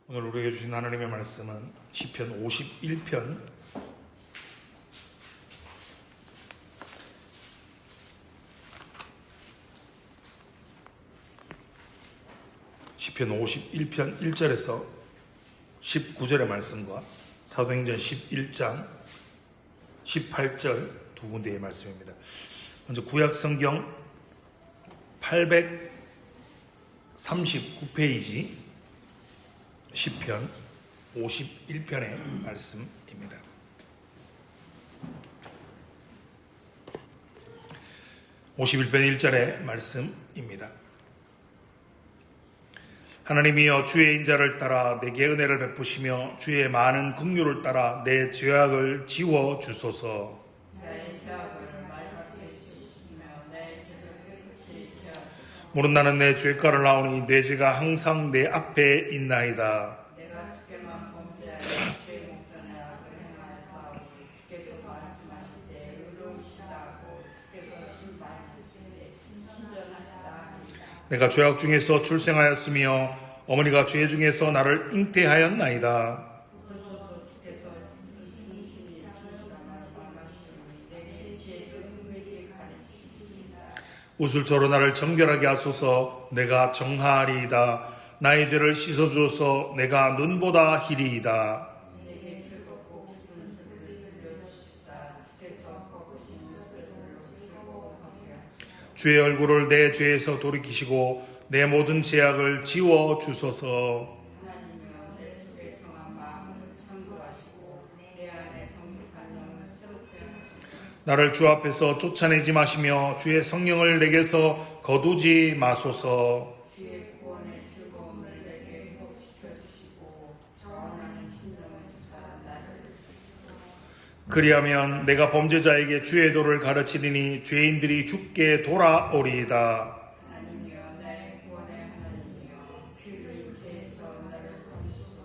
오늘 우리에게 주신 하나님의 말씀은 시편 51편 1절에서 19절의 말씀과 사도행전 11장 18절 두 군데의 말씀입니다. 먼저 구약성경 839페이지 시편 51편의 말씀입니다. (51편) 1절의 말씀입니다. 하나님이여, 주의 인자를 따라 내게 은혜를 베푸시며 주의 많은 긍휼을 따라 내 죄악을 지워 주소서. 무릇 나는 내 죄가를 나오니 내 죄가 항상 내 앞에 있나이다. 내가 주께만 범죄하여 주의 목전에 악을 행하여서 주께서 말씀하실 때 의로우시다고 주께서 심판하실 때 신전하시다 하리이다. 내가 죄악 중에서 출생하였으며 어머니가 죄 중에서 나를 잉태하였나이다. 그러소서 주께서 신이시니 주시라 말씀하시오니 내게 죄를 은밀히 가르치시리이다. 우술초로 나를 정결하게 하소서. 내가 정하리이다. 나의 죄를 씻어주어서 내가 눈보다 희리이다. 내게 즐겁고 기쁜 소리를 들려주시사 주께서 거크신 눈을 돌려주시고 하리라. 주의 얼굴을 내 죄에서 돌이키시고 내 모든 죄악을 지워 주소서. 하나님이여, 내 속에 정한 마음을 창조하시고 내 안에 정직한 영을 새롭게 하시고 나를 주 앞에서 쫓아내지 마시며 주의 성령을 내게서 거두지 마소서. 주의 구원의 즐거움을 내게 회복시켜 주시고 자원하는 신령을 주사 나를 그리하면 내가 범죄자에게 주의 도를 가르치리니 죄인들이 죽게 돌아오리이다. 하나님이여, 나의 구원의 하나님이여, 피를 죄에서 나를 거두소서.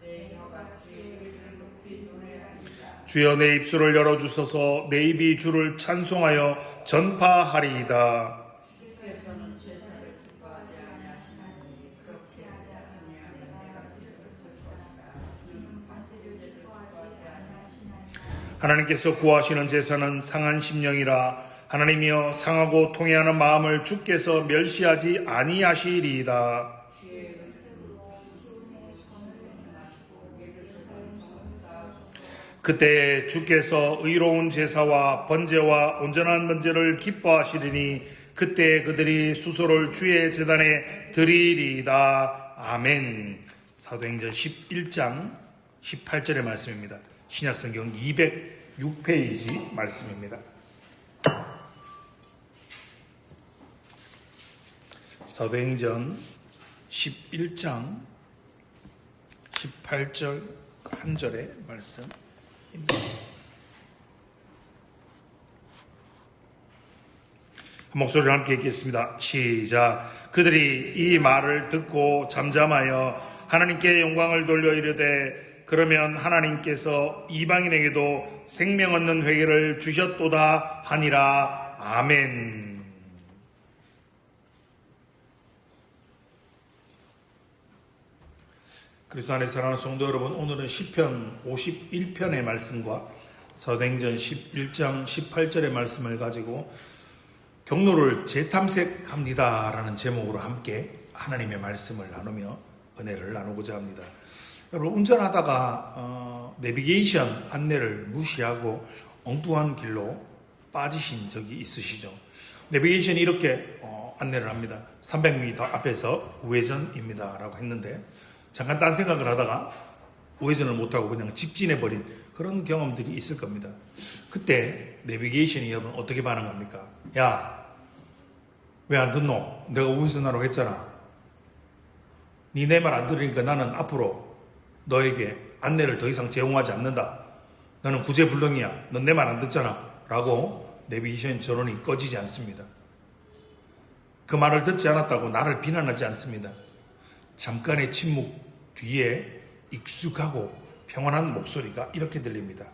내 혀가 주의 이름을 높이 노래하리이다. 주여, 내 입술을 열어주소서. 내 입이 주를 찬송하여 전파하리이다. 주께서는 제사를 기뻐하지 아니하시나니 그렇지 아니하면 내가 드렸을 것이다. 주는 반제를 기뻐하지 아니하시나니 하나님께서 구하시는 제사는 상한 심령이라. 하나님이여, 상하고 통회하는 마음을 주께서 멸시하지 아니하시리이다. 주의 은혜로 시온의 선을 행하시고 예루살렘 성을 쌓으소서. 그때 주께서 의로운 제사와 번제와 온전한 번제를 기뻐하시리니 그때 그들이 수소를 주의 제단에 드리리이다. 아멘. 사도행전 11장 18절의 말씀입니다. 신약성경 206페이지 말씀입니다. 사도행전 11장 18절 한 절의 말씀입니다. 한 목소리로 함께 읽겠습니다. 시작. 그들이 이 말을 듣고 잠잠하여 하나님께 영광을 돌려 이르되, 그러면 하나님께서 이방인에게도 생명 얻는 회개를 주셨도다 하니라. 아멘. 그리스도 안에 사랑하는 성도 여러분, 오늘은 시편 51편의 말씀과 사도행전 11장 18절의 말씀을 가지고 경로를 재탐색합니다 라는 제목으로 함께 하나님의 말씀을 나누며 은혜를 나누고자 합니다. 여러분, 운전하다가 내비게이션 안내를 무시하고 엉뚱한 길로 빠지신 적이 있으시죠? 내비게이션이 이렇게 안내를 합니다. 300m 앞에서 우회전입니다 라고 했는데 잠깐 딴 생각을 하다가 우회전을 못하고 그냥 직진해버린 그런 경험들이 있을 겁니다. 그때 내비게이션이 여러분 어떻게 반응합니까? 야, 왜 안 듣노? 내가 우회전하라고 했잖아. 니 내 말 안 들으니까 나는 앞으로 너에게 안내를 더 이상 제공하지 않는다. 너는 구제불능이야. 넌 내 말 안 듣잖아. 라고 내비게이션 전원이 꺼지지 않습니다. 그 말을 듣지 않았다고 나를 비난하지 않습니다. 잠깐의 침묵 뒤에 익숙하고 평온한 목소리가 이렇게 들립니다.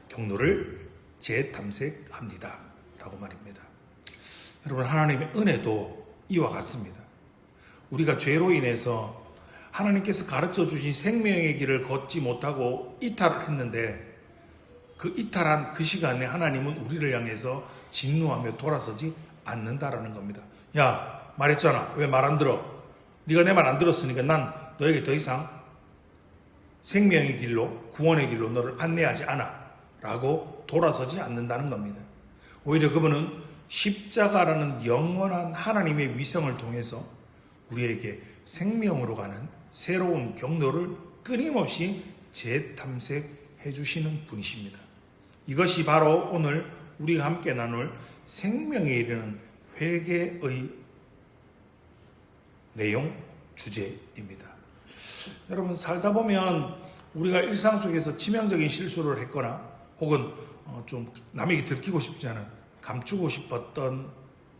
경로를 재탐색합니다 라고 말입니다. 여러분, 하나님의 은혜도 이와 같습니다. 우리가 죄로 인해서 하나님께서 가르쳐 주신 생명의 길을 걷지 못하고 이탈을 했는데 그 이탈한 그 시간에 하나님은 우리를 향해서 진노하며 돌아서지 않는다라는 겁니다. 야, 말했잖아. 왜 말 안 들어? 네가 내 말 안 들었으니까 난 너에게 더 이상 생명의 길로, 구원의 길로 너를 안내하지 않아 라고 돌아서지 않는다는 겁니다. 오히려 그분은 십자가라는 영원한 하나님의 위성을 통해서 우리에게 생명으로 가는 새로운 경로를 끊임없이 재탐색해 주시는 분이십니다. 이것이 바로 오늘 우리가 함께 나눌 생명에 이르는 회개의 내용 주제입니다. 여러분, 살다 보면 우리가 일상 속에서 치명적인 실수를 했거나 혹은 좀 남에게 들키고 싶지 않은, 감추고 싶었던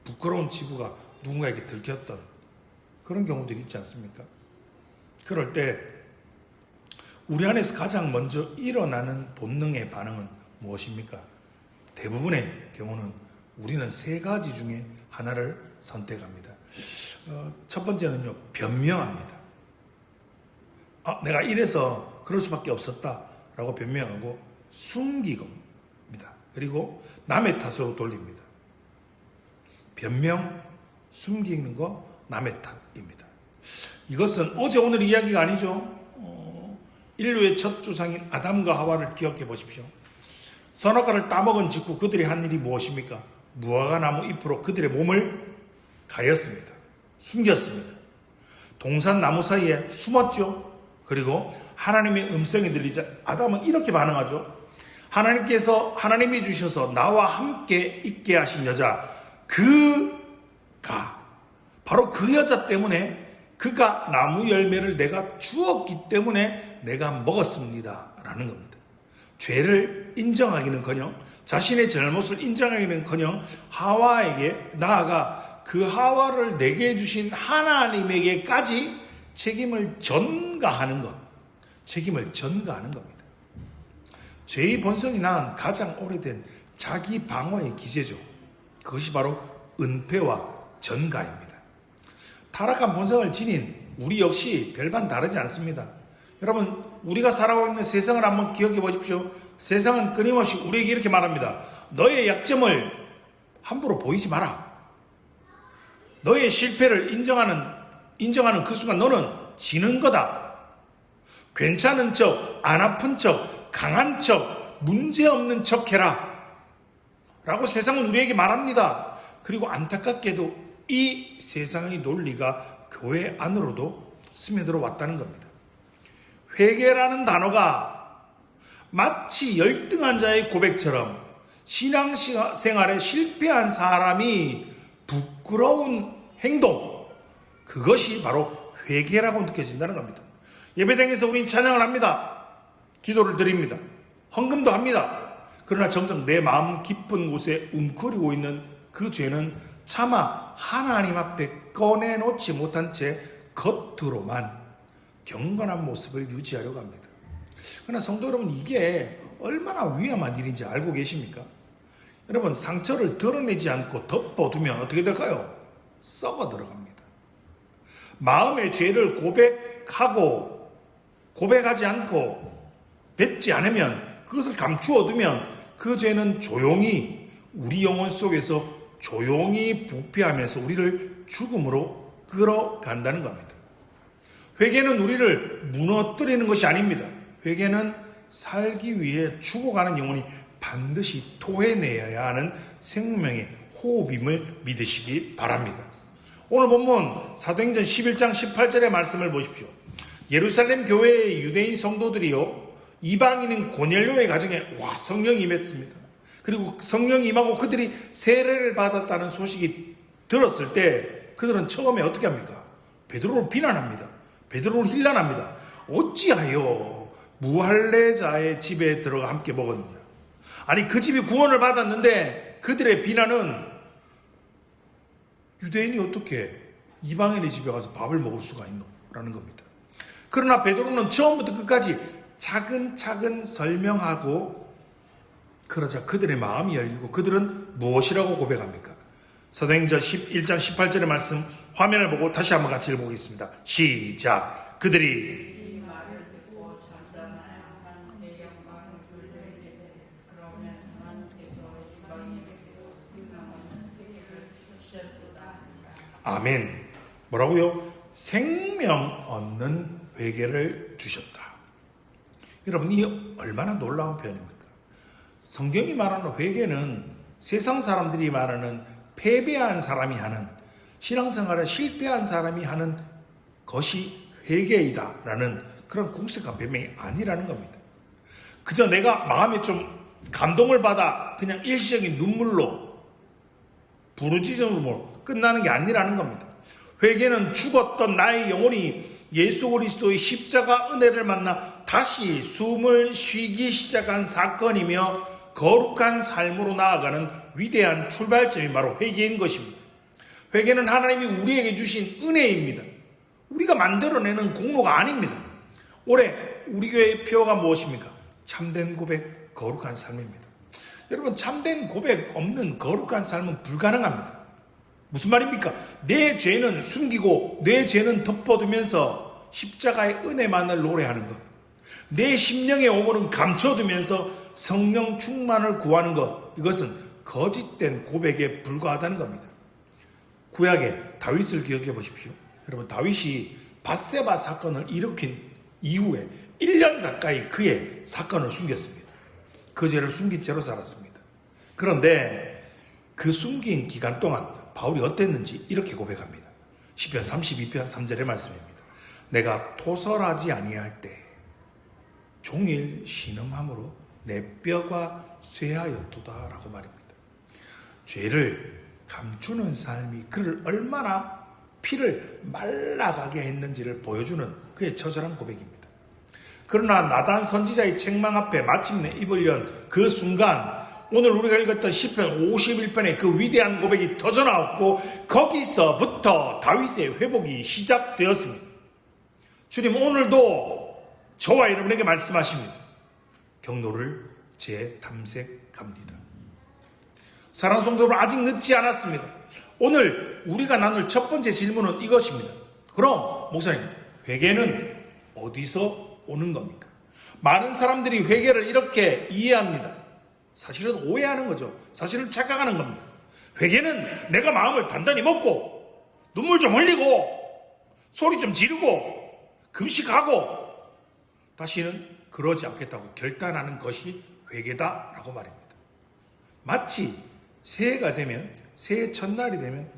부끄러운 치부가 누군가에게 들켰던 그런 경우들이 있지 않습니까? 그럴 때 우리 안에서 가장 먼저 일어나는 본능의 반응은 무엇입니까? 대부분의 경우는 우리는 세 가지 중에 하나를 선택합니다. 첫 번째는요, 변명합니다. 내가 이래서 그럴 수밖에 없었다라고 변명하고 숨기고입니다. 그리고 남의 탓으로 돌립니다. 변명, 숨기는 거, 남의 탓입니다. 이것은 어제 오늘 이야기가 아니죠. 인류의 첫 조상인 아담과 하와를 기억해 보십시오. 선악과를 따먹은 직후 그들이 한 일이 무엇입니까? 무화과 나무 잎으로 그들의 몸을 가렸습니다. 숨겼습니다. 동산 나무 사이에 숨었죠. 그리고 하나님의 음성이 들리자 아담은 이렇게 반응하죠. 하나님이 주셔서 나와 함께 있게 하신 여자, 그가 바로 그 여자 때문에, 그가 나무 열매를 내가 주었기 때문에 내가 먹었습니다 라는 겁니다. 죄를 인정하기는커녕, 자신의 잘못을 인정하기는커녕 하와에게, 나아가 그 하와를 내게 주신 하나님에게까지 책임을 전가하는 겁니다. 죄의 본성이 낳은 가장 오래된 자기 방어의 기제죠. 그것이 바로 은폐와 전가입니다. 타락한 본성을 지닌 우리 역시 별반 다르지 않습니다. 여러분, 우리가 살아가고 있는 세상을 한번 기억해 보십시오. 세상은 끊임없이 우리에게 이렇게 말합니다. 너의 약점을 함부로 보이지 마라. 너의 실패를 인정하는 그 순간 너는 지는 거다. 괜찮은 척, 안 아픈 척, 강한 척, 문제없는 척 해라 라고 세상은 우리에게 말합니다. 그리고 안타깝게도 이 세상의 논리가 교회 안으로도 스며들어 왔다는 겁니다. 회개라는 단어가 마치 열등한 자의 고백처럼 신앙생활에 실패한 사람이 부끄러운 행동, 그것이 바로 회개라고 느껴진다는 겁니다. 예배당에서 우린 찬양을 합니다. 기도를 드립니다. 헌금도 합니다. 그러나 정작 내 마음 깊은 곳에 웅크리고 있는 그 죄는 차마 하나님 앞에 꺼내놓지 못한 채 겉으로만 경건한 모습을 유지하려고 합니다. 그러나 성도 여러분, 이게 얼마나 위험한 일인지 알고 계십니까? 여러분, 상처를 드러내지 않고 덮어두면 어떻게 될까요? 썩어 들어갑니다. 마음의 죄를 고백하지 않고 뱉지 않으면, 그것을 감추어두면 그 죄는 조용히 우리 영혼 속에서 조용히 부패하면서 우리를 죽음으로 끌어간다는 겁니다. 회개는 우리를 무너뜨리는 것이 아닙니다. 회개는 살기 위해 죽어가는 영혼이 반드시 토해내야 하는 생명의 호흡임을 믿으시기 바랍니다. 오늘 본문 사도행전 11장 18절의 말씀을 보십시오. 예루살렘 교회의 유대인 성도들이요, 이방인인 고넬료의 가정에 성령이 임했습니다. 그리고 성령이 임하고 그들이 세례를 받았다는 소식이 들었을 때 그들은 처음에 어떻게 합니까? 베드로를 비난합니다. 베드로를 힐난합니다. 어찌하여 무할례자의 집에 들어가 함께 먹었느냐? 아니, 그 집이 구원을 받았는데 그들의 비난은 유대인이 어떻게 이방인의 집에 가서 밥을 먹을 수가 있노? 라는 겁니다. 그러나 베드로는 처음부터 끝까지 차근차근 설명하고, 그러자 그들의 마음이 열리고 그들은 무엇이라고 고백합니까? 사도행전 11장 18절의 말씀 화면을 보고 다시 한번 같이 읽어보겠습니다. 시작. 그들이 이 말을 듣고 잠잠하여 하나님의 영광을 돌려이르되 그러면 하나님께서 이방인에게도 생명 없는 회개를 주셨도다 하니라. 아멘. 뭐라고요? 생명 얻는 회개를 주셨다. 여러분, 이 얼마나 놀라운 표현입니까? 성경이 말하는 회개는 세상 사람들이 말하는 패배한 사람이 하는, 신앙생활에 실패한 사람이 하는 것이 회개이다 라는 그런 궁색한 변명이 아니라는 겁니다. 그저 내가 마음에 좀 감동을 받아 그냥 일시적인 눈물로 부르짖음으로 끝나는 게 아니라는 겁니다. 회개는 죽었던 나의 영혼이 예수 그리스도의 십자가 은혜를 만나 다시 숨을 쉬기 시작한 사건이며 거룩한 삶으로 나아가는 위대한 출발점이 바로 회개인 것입니다. 회개는 하나님이 우리에게 주신 은혜입니다. 우리가 만들어내는 공로가 아닙니다. 올해 우리 교회의 표어가 무엇입니까? 참된 고백, 거룩한 삶입니다. 여러분, 참된 고백 없는 거룩한 삶은 불가능합니다. 무슨 말입니까? 내 죄는 숨기고 내 죄는 덮어두면서 십자가의 은혜만을 노래하는 것, 내 심령의 오물은 감춰두면서 성령 충만을 구하는 것, 이것은 거짓된 고백에 불과하다는 겁니다. 구약의 다윗을 기억해 보십시오. 여러분, 다윗이 밧세바 사건을 일으킨 이후에 1년 가까이 그의 사건을 숨겼습니다. 그 죄를 숨긴 채로 살았습니다. 그런데 그 숨긴 기간 동안 바울이 어땠는지 이렇게 고백합니다. 시편 32편 3절의 말씀입니다. 내가 토설하지 아니할 때 종일 신음함으로 내 뼈가 쇠하였도다 라고 말입니다. 죄를 감추는 삶이 그를 얼마나 피를 말라가게 했는지를 보여주는 그의 처절한 고백입니다. 그러나 나단 선지자의 책망 앞에 마침내 입을 연 그 순간, 오늘 우리가 읽었던 시편 51편의 그 위대한 고백이 터져나왔고 거기서부터 다윗의 회복이 시작되었습니다. 주님, 오늘도 저와 여러분에게 말씀하십니다. 경로를 재탐색합니다. 사랑하는 성도 여러분, 아직 늦지 않았습니다. 오늘 우리가 나눌 첫 번째 질문은 이것입니다. 그럼 목사님, 회개는 어디서 오는 겁니까? 많은 사람들이 회개를 이렇게 이해합니다. 사실은 오해하는 거죠. 사실은 착각하는 겁니다. 회개는 내가 마음을 단단히 먹고 눈물 좀 흘리고 소리 좀 지르고 금식하고 다시는 그러지 않겠다고 결단하는 것이 회개다라고 말입니다. 마치 새해가 되면, 새해 첫날이 되면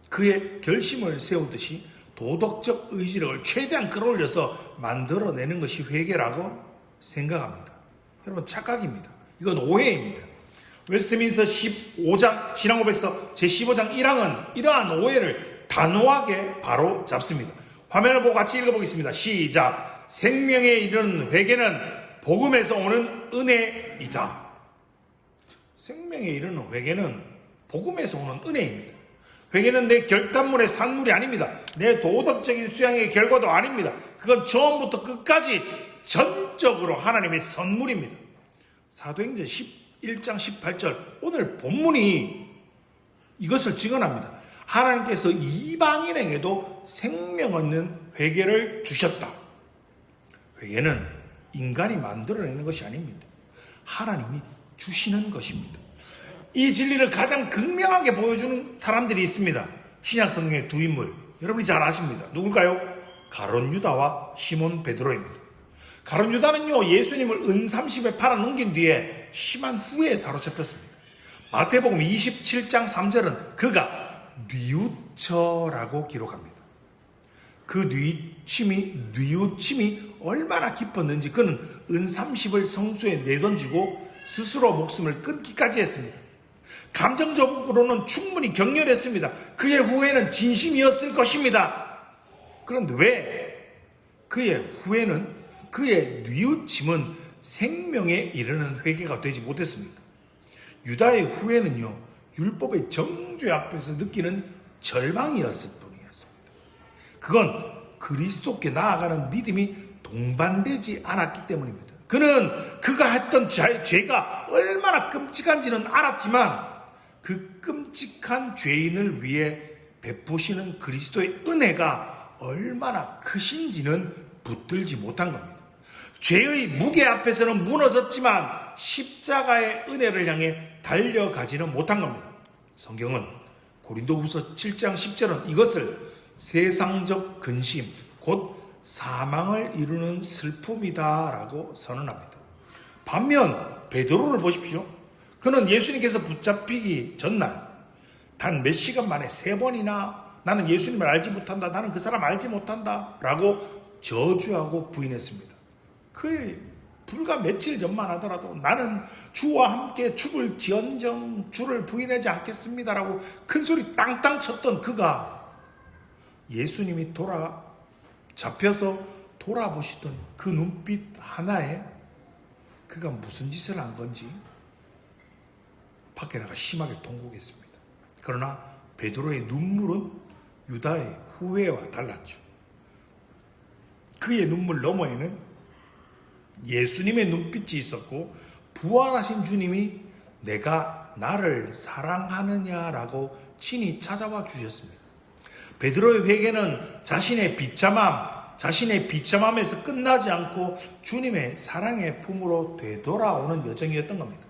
그의 결심을 세우듯이 도덕적 의지력을 최대한 끌어올려서 만들어내는 것이 회개라고 생각합니다. 여러분, 착각입니다. 이건 오해입니다. 웨스트민스터 15장 신앙고백서 제15장 1항은 이러한 오해를 단호하게 바로 잡습니다. 화면을 보고 같이 읽어보겠습니다. 시작. 생명에 이르는 회개는 복음에서 오는 은혜이다. 생명에 이르는 회개는 복음에서 오는 은혜입니다. 회개는 내 결단물의 산물이 아닙니다. 내 도덕적인 수양의 결과도 아닙니다. 그건 처음부터 끝까지 전적으로 하나님의 선물입니다. 사도행전 11장 18절, 오늘 본문이 이것을 증언합니다. 하나님께서 이방인에게도 생명 얻는 회개를 주셨다. 회개는 인간이 만들어내는 것이 아닙니다. 하나님이 주시는 것입니다. 이 진리를 가장 극명하게 보여주는 사람들이 있습니다. 신약 성경의 두 인물, 여러분이 잘 아십니다. 누굴까요? 가룟 유다와 시몬 베드로입니다. 가룟 유다는요, 예수님을 은 30에 팔아넘긴 뒤에 심한 후회에 사로잡혔습니다. 마태복음 27장 3절은 그가 뉘우쳐라고 기록합니다. 그 뉘우침이 얼마나 깊었는지 그는 은 30을 성소에 내던지고 스스로 목숨을 끊기까지 했습니다. 감정적으로는 충분히 격렬했습니다. 그의 후회는 진심이었을 것입니다. 그런데 왜 그의 후회는, 그의 뉘우침은 생명에 이르는 회개가 되지 못했습니까? 유다의 후회는요, 율법의 정죄 앞에서 느끼는 절망이었을 뿐이었습니다. 그건 그리스도께 나아가는 믿음이 동반되지 않았기 때문입니다. 그는 그가 했던 죄가 얼마나 끔찍한지는 알았지만 그 끔찍한 죄인을 위해 베푸시는 그리스도의 은혜가 얼마나 크신지는 붙들지 못한 겁니다. 죄의 무게 앞에서는 무너졌지만 십자가의 은혜를 향해 달려가지는 못한 겁니다. 성경은 고린도후서 7장 10절은 이것을 세상적 근심, 곧 사망을 이루는 슬픔이다라고 선언합니다. 반면 베드로를 보십시오. 그는 예수님께서 붙잡히기 전날 단 몇 시간 만에 3번이나 나는 예수님을 알지 못한다, 나는 그 사람 알지 못한다 라고 저주하고 부인했습니다. 그 불과 며칠 전만 하더라도 나는 주와 함께 죽을지언정 주를 부인하지 않겠습니다라고 큰 소리 땅땅 쳤던 그가 예수님이 잡혀서 돌아보시던 그 눈빛 하나에 그가 무슨 짓을 한 건지 밖에 나가 심하게 통곡했습니다. 그러나 베드로의 눈물은 유다의 후회와 달랐죠. 그의 눈물 너머에는 예수님의 눈빛이 있었고 부활하신 주님이 내가 나를 사랑하느냐라고 친히 찾아와 주셨습니다. 베드로의 회개는 자신의 비참함에서 끝나지 않고 주님의 사랑의 품으로 되돌아오는 여정이었던 겁니다.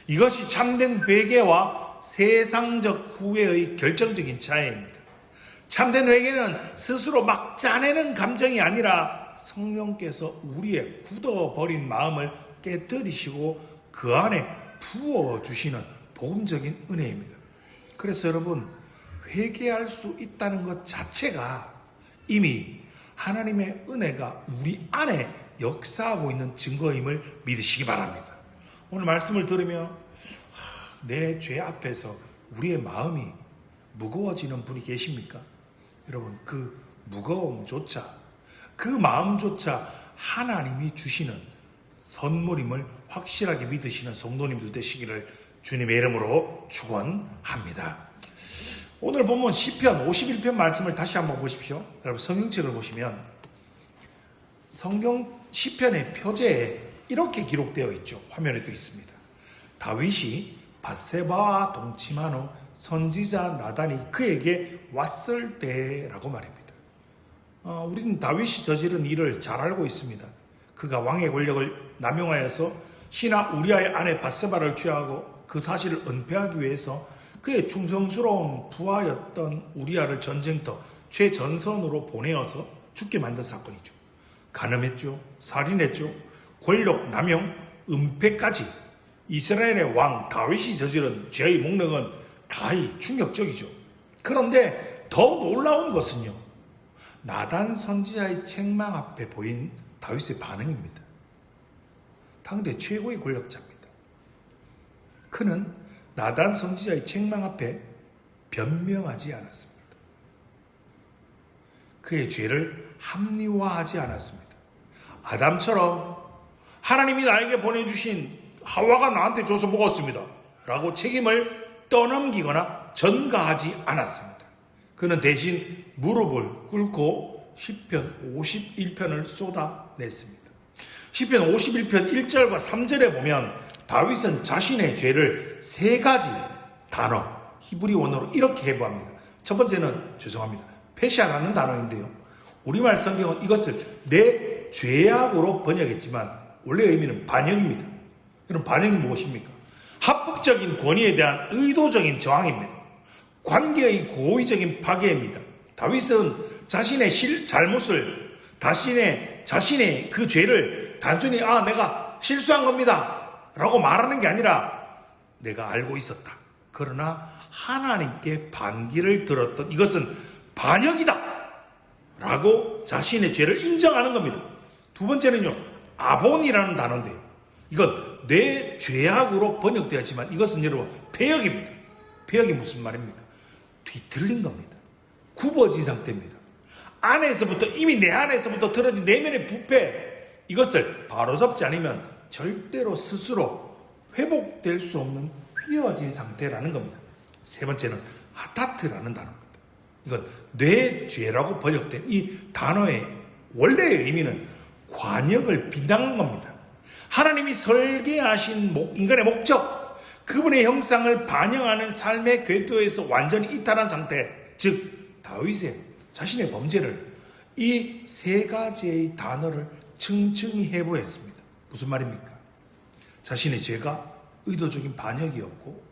이것이 참된 회개와 세상적 후회의 결정적인 차이입니다. 참된 회개는 스스로 막 짜내는 감정이 아니라 성령께서 우리의 굳어버린 마음을 깨뜨리시고 그 안에 부어주시는 복음적인 은혜입니다. 그래서 여러분, 회개할 수 있다는 것 자체가 이미 하나님의 은혜가 우리 안에 역사하고 있는 증거임을 믿으시기 바랍니다. 오늘 말씀을 들으며 내 죄 앞에서 우리의 마음이 무거워지는 분이 계십니까? 여러분, 그 무거움조차, 그 마음조차 하나님이 주시는 선물임을 확실하게 믿으시는 성도님들 되시기를 주님의 이름으로 축원합니다. 오늘 본문 시편 51편 말씀을 다시 한번 보십시오. 여러분, 성경책을 보시면 성경 시편의 표제에 이렇게 기록되어 있죠. 화면에도 있습니다. 다윗이 밧세바와 동침한 후 선지자 나단이 그에게 왔을 때라고 말입니다. 우리는 다윗이 저지른 일을 잘 알고 있습니다. 그가 왕의 권력을 남용하여서 신하 우리아의 아내 밧세바를 취하고 그 사실을 은폐하기 위해서 그의 충성스러운 부하였던 우리아를 전쟁터 최전선으로 보내어서 죽게 만든 사건이죠. 간음했죠. 살인했죠. 권력 남용, 은폐까지 이스라엘의 왕 다윗이 저지른 죄의 목록은 가히 충격적이죠. 그런데 더 놀라운 것은요, 나단 선지자의 책망 앞에 보인 다윗의 반응입니다. 당대 최고의 권력자입니다. 그는 나단 선지자의 책망 앞에 변명하지 않았습니다. 그의 죄를 합리화하지 않았습니다. 아담처럼 하나님이 나에게 보내주신 하와가 나한테 줘서 먹었습니다 라고 책임을 떠넘기거나 전가하지 않았습니다. 그는 대신 무릎을 꿇고 시편 51편을 쏟아냈습니다. 시편 51편 1절과 3절에 보면 다윗은 자신의 죄를 3가지 단어 히브리 원어로 이렇게 해부합니다. 첫 번째는 페샤라는 단어인데요, 우리말 성경은 이것을 내 죄악으로 번역했지만 원래 의미는 반역입니다. 그럼 반역이 무엇입니까? 합법적인 권위에 대한 의도적인 저항입니다. 관계의 고의적인 파괴입니다. 다윗은 자신의 잘못을, 자신의 그 죄를 단순히 내가 실수한 겁니다 라고 말하는 게 아니라 내가 알고 있었다. 그러나 하나님께 반기를 들었던 이것은 반역이다 라고 자신의 죄를 인정하는 겁니다. 두 번째는요, 아본이라는 단어인데요, 이건 내 죄악으로 번역되었지만 이것은 여러분 폐역입니다. 폐역이 무슨 말입니까? 뒤틀린 겁니다. 굽어진 상태입니다. 이미 내 안에서부터 틀어진 내면의 부패, 이것을 바로잡지 않으면 절대로 스스로 회복될 수 없는 휘어진 상태라는 겁니다. 세 번째는 하타트라는 단어입니다. 이건 내 죄라고 번역된 이 단어의 원래의 의미는 관역을 비난한 겁니다. 하나님이 설계하신 인간의 목적, 그분의 형상을 반영하는 삶의 궤도에서 완전히 이탈한 상태, 즉 다윗의 자신의 범죄를 이 세 가지의 단어를 층층이 해부했습니다. 무슨 말입니까? 자신의 죄가 의도적인 반역이었고,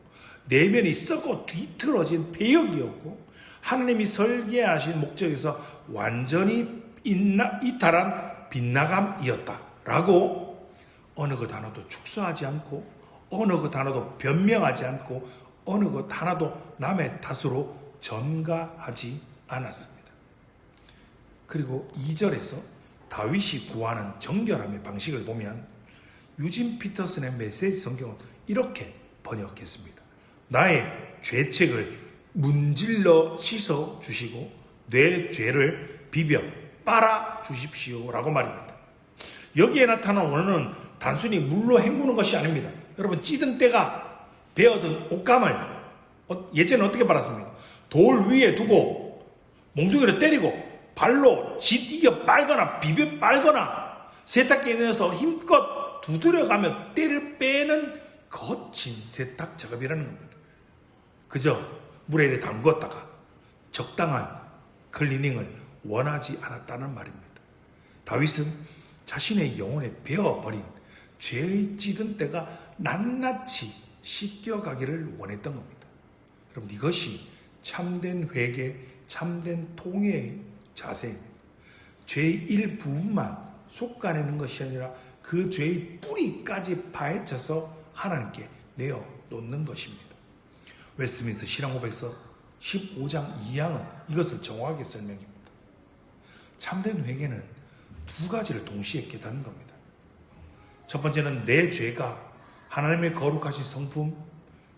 내면이 썩어 뒤틀어진 배역이었고, 하나님이 설계하신 목적에서 완전히 이탈한 빗나감이었다라고 어느 것 하나도 축소하지 않고, 어느 것 하나도 변명하지 않고, 어느 것 하나도 남의 탓으로 전가하지 않았습니다. 그리고 2절에서 다윗이 구하는 정결함의 방식을 보면 유진 피터슨의 메시지 성경은 이렇게 번역했습니다. 나의 죄책을 문질러 씻어 주시고 내 죄를 비벼 빨아 주십시오 라고 말입니다. 여기에 나타난 원어는 단순히 물로 헹구는 것이 아닙니다. 여러분, 찌든 때가 베어든 옷감을 예전에 어떻게 빨았습니까? 돌 위에 두고 몽둥이로 때리고 발로 짓이겨 빨거나 비벼 빨거나 세탁기에 넣어서 힘껏 두드려가며 때를 빼는 거친 세탁 작업이라는 겁니다. 그저 물에 담궜다가 적당한 클리닝을 원하지 않았다는 말입니다. 다윗은 자신의 영혼에 베어버린 죄의 찌든 때가 낱낱이 씻겨가기를 원했던 겁니다. 여러분, 이것이 참된 회개, 참된 통회의 자세입니다. 죄의 일부분만 솎아내는 것이 아니라 그 죄의 뿌리까지 파헤쳐서 하나님께 내어놓는 것입니다. 웨스트민스터 신앙고백서 15장 2항은 이것을 정확하게 설명합니다. 참된 회개는 두 가지를 동시에 깨닫는 겁니다. 첫 번째는 내 죄가 하나님의 거룩하신 성품,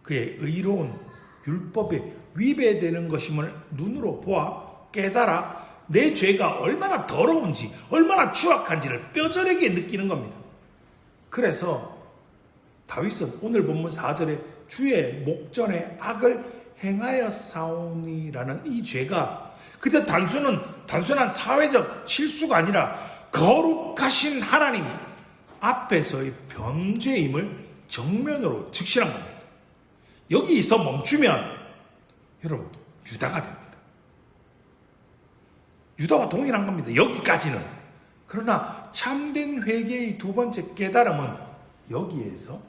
그의 의로운 율법에 위배되는 것임을 눈으로 보아 깨달아 내 죄가 얼마나 더러운지, 얼마나 추악한지를 뼈저리게 느끼는 겁니다. 그래서 다윗은 오늘 본문 4절에 주의 목전에 악을 행하여 사오니라는 이 죄가 그저 단순한 사회적 실수가 아니라 거룩하신 하나님 앞에서의 범죄임을 정면으로 직시한 겁니다. 여기서 멈추면 여러분, 유다가 됩니다. 유다와 동일한 겁니다. 여기까지는. 그러나 참된 회개의 두 번째 깨달음은 여기에서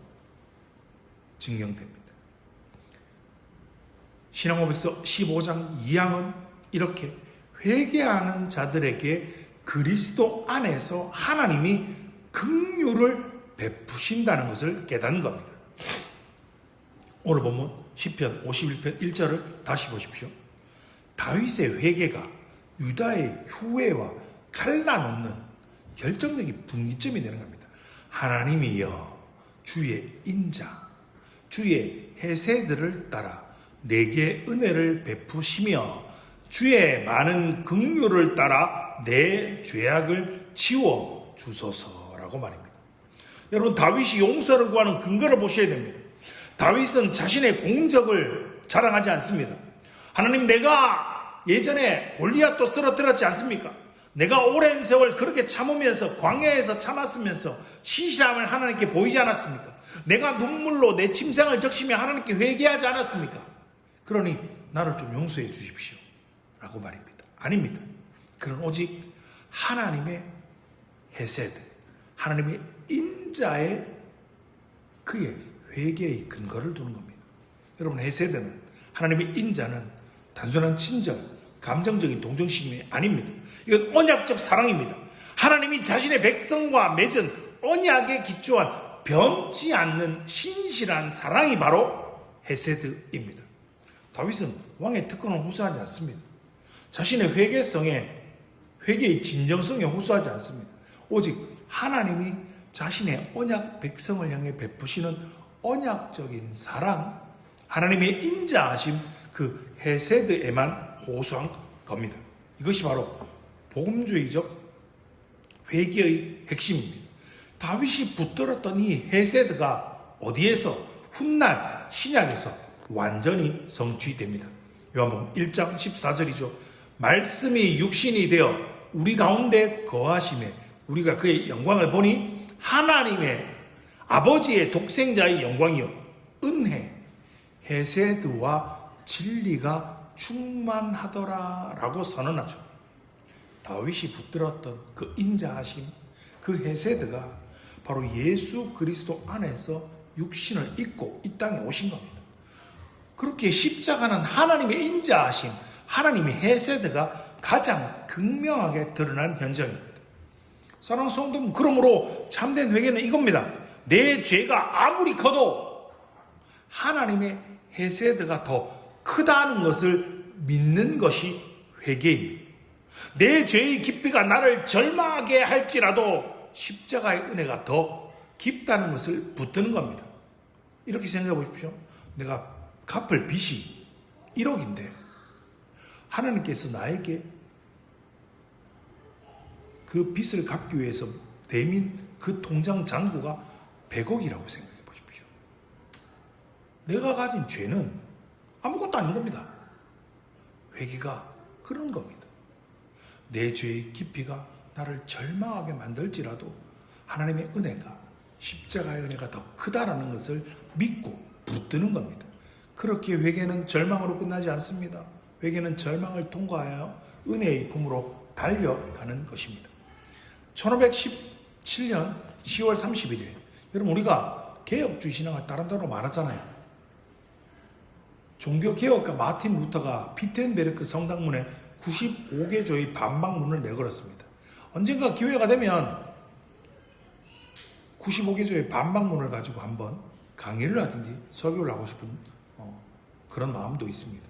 증명됩니다. 신앙고백서 15장 2항은 이렇게 회개하는 자들에게 그리스도 안에서 하나님이 긍휼을 베푸신다는 것을 깨닫는 겁니다. 오늘 본문 시편 51편 1절을 다시 보십시오. 다윗의 회개가 유다의 후회와 갈라놓는 결정적인 분기점이 되는 겁니다. 하나님이여 주의 인자, 주의 헤세드를 따라 내게 은혜를 베푸시며 주의 많은 긍휼을 따라 내 죄악을 치워 주소서라고 말입니다. 여러분, 다윗이 용서를 구하는 근거를 보셔야 됩니다. 다윗은 자신의 공적을 자랑하지 않습니다. 하나님, 내가 예전에 골리앗도 쓰러뜨렸지 않습니까? 내가 오랜 세월 그렇게 참으면서 광야에서 참았으면서 신실함을 하나님께 보이지 않았습니까? 내가 눈물로 내 침상을 적시며 하나님께 회개하지 않았습니까? 그러니 나를 좀 용서해 주십시오 라고 말입니다. 아닙니다. 그런 오직 하나님의 헤세드, 하나님의 인자의 그의 회개의 근거를 두는 겁니다. 여러분, 헤세드는, 하나님의 인자는 단순한 친절, 감정적인 동정심이 아닙니다. 이건 언약적 사랑입니다. 하나님이 자신의 백성과 맺은 언약에 기초한 변치 않는 신실한 사랑이 바로 헤세드입니다. 다윗은 왕의 특권을 호소하지 않습니다. 자신의 회개의 진정성에 호소하지 않습니다. 오직 하나님이 자신의 언약 백성을 향해 베푸시는 언약적인 사랑, 하나님의 인자하심, 그 헤세드에만 호소한 겁니다. 이것이 바로 복음주의적 회개의 핵심입니다. 다윗이 붙들었던 이 헤세드가 어디에서? 훗날 신약에서 완전히 성취됩니다. 요한복음 1장 14절이죠. 말씀이 육신이 되어 우리 가운데 거하심에 우리가 그의 영광을 보니 하나님의 아버지의 독생자의 영광이요 은혜, 헤세드와 진리가 충만하더라 라고 선언하죠. 다윗이 붙들었던 그 인자하심, 그 헤세드가 바로 예수 그리스도 안에서 육신을 입고 이 땅에 오신 겁니다. 그렇게 십자가는 하나님의 인자하심, 하나님의 헤세드가 가장 극명하게 드러난 현장입니다. 사랑하는 성도님, 그러므로 참된 회개는 이겁니다. 내 죄가 아무리 커도 하나님의 헤세드가 더 크다는 것을 믿는 것이 회개입니다. 내 죄의 깊이가 나를 절망하게 할지라도 십자가의 은혜가 더 깊다는 것을 붙드는 겁니다. 이렇게 생각해 보십시오. 내가 갚을 빚이 1억인데 하나님께서 나에게 그 빚을 갚기 위해서 내민 그 통장 잔고가 100억이라고 생각해 보십시오. 내가 가진 죄는 아무것도 아닌 겁니다. 회개가 그런 겁니다. 내 죄의 깊이가 나를 절망하게 만들지라도 하나님의 은혜가, 십자가의 은혜가 더 크다라는 것을 믿고 붙드는 겁니다. 그렇게 회개는 절망으로 끝나지 않습니다. 회개는 절망을 통과하여 은혜의 품으로 달려가는 것입니다. 1517년 10월 31일, 여러분, 우리가 개혁주의 신앙을 다른 단어로 말하잖아요. 종교개혁가 마틴 루터가 비텐베르크 성당문에 95개조의 반박문을 내걸었습니다. 언젠가 기회가 되면 95개조의 반박문을 가지고 한번 강의를 하든지 설교를 하고 싶은 그런 마음도 있습니다.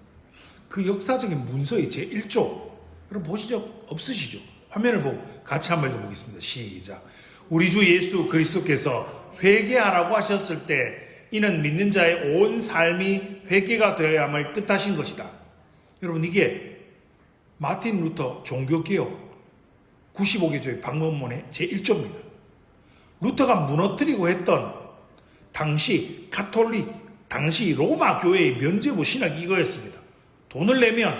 그 역사적인 문서의 제1조, 여러분 보신 적 없으시죠? 화면을 보고 같이 한번 읽어보겠습니다. 시작. 우리 주 예수 그리스도께서 회개하라고 하셨을 때 이는 믿는 자의 온 삶이 회개가 되어야 함을 뜻하신 것이다. 여러분, 이게 마틴 루터 종교개혁 95개조의 방법문의 제1조입니다. 루터가 무너뜨리고 했던 당시 카톨릭, 당시 로마 교회의 면죄부 신학이 이거였습니다. 돈을 내면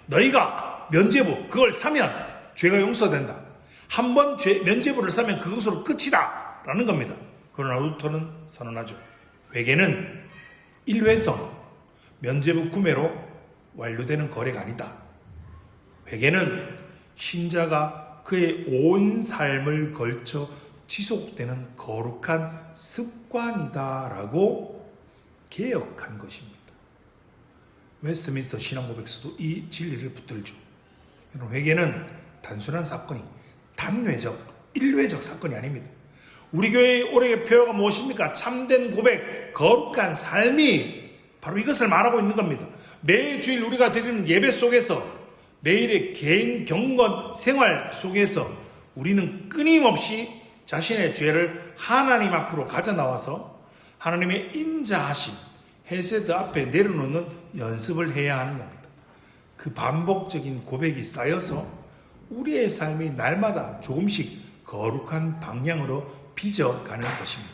너희가 면죄부 그걸 사면 죄가 용서된다. 한 번 면죄부를 사면 그것으로 끝이다 라는 겁니다. 그러나 루터는 선언하죠. 회개는 일회성 면죄부 구매로 완료되는 거래가 아니다. 회개는 신자가 그의 온 삶을 걸쳐 지속되는 거룩한 습관이다라고 개혁한 것입니다. 웨스트민스터 신앙고백서도 이 진리를 붙들죠. 회개는 단순한 사건이 단회적, 일회적 사건이 아닙니다. 우리 교회의 올해의 표어가 무엇입니까? 참된 고백, 거룩한 삶이 바로 이것을 말하고 있는 겁니다. 매주일 우리가 드리는 예배 속에서, 매일의 개인 경건 생활 속에서 우리는 끊임없이 자신의 죄를 하나님 앞으로 가져 나와서 하나님의 인자하심, 헤세드 앞에 내려놓는 연습을 해야 하는 겁니다. 그 반복적인 고백이 쌓여서 우리의 삶이 날마다 조금씩 거룩한 방향으로 빚어가는 것입니다.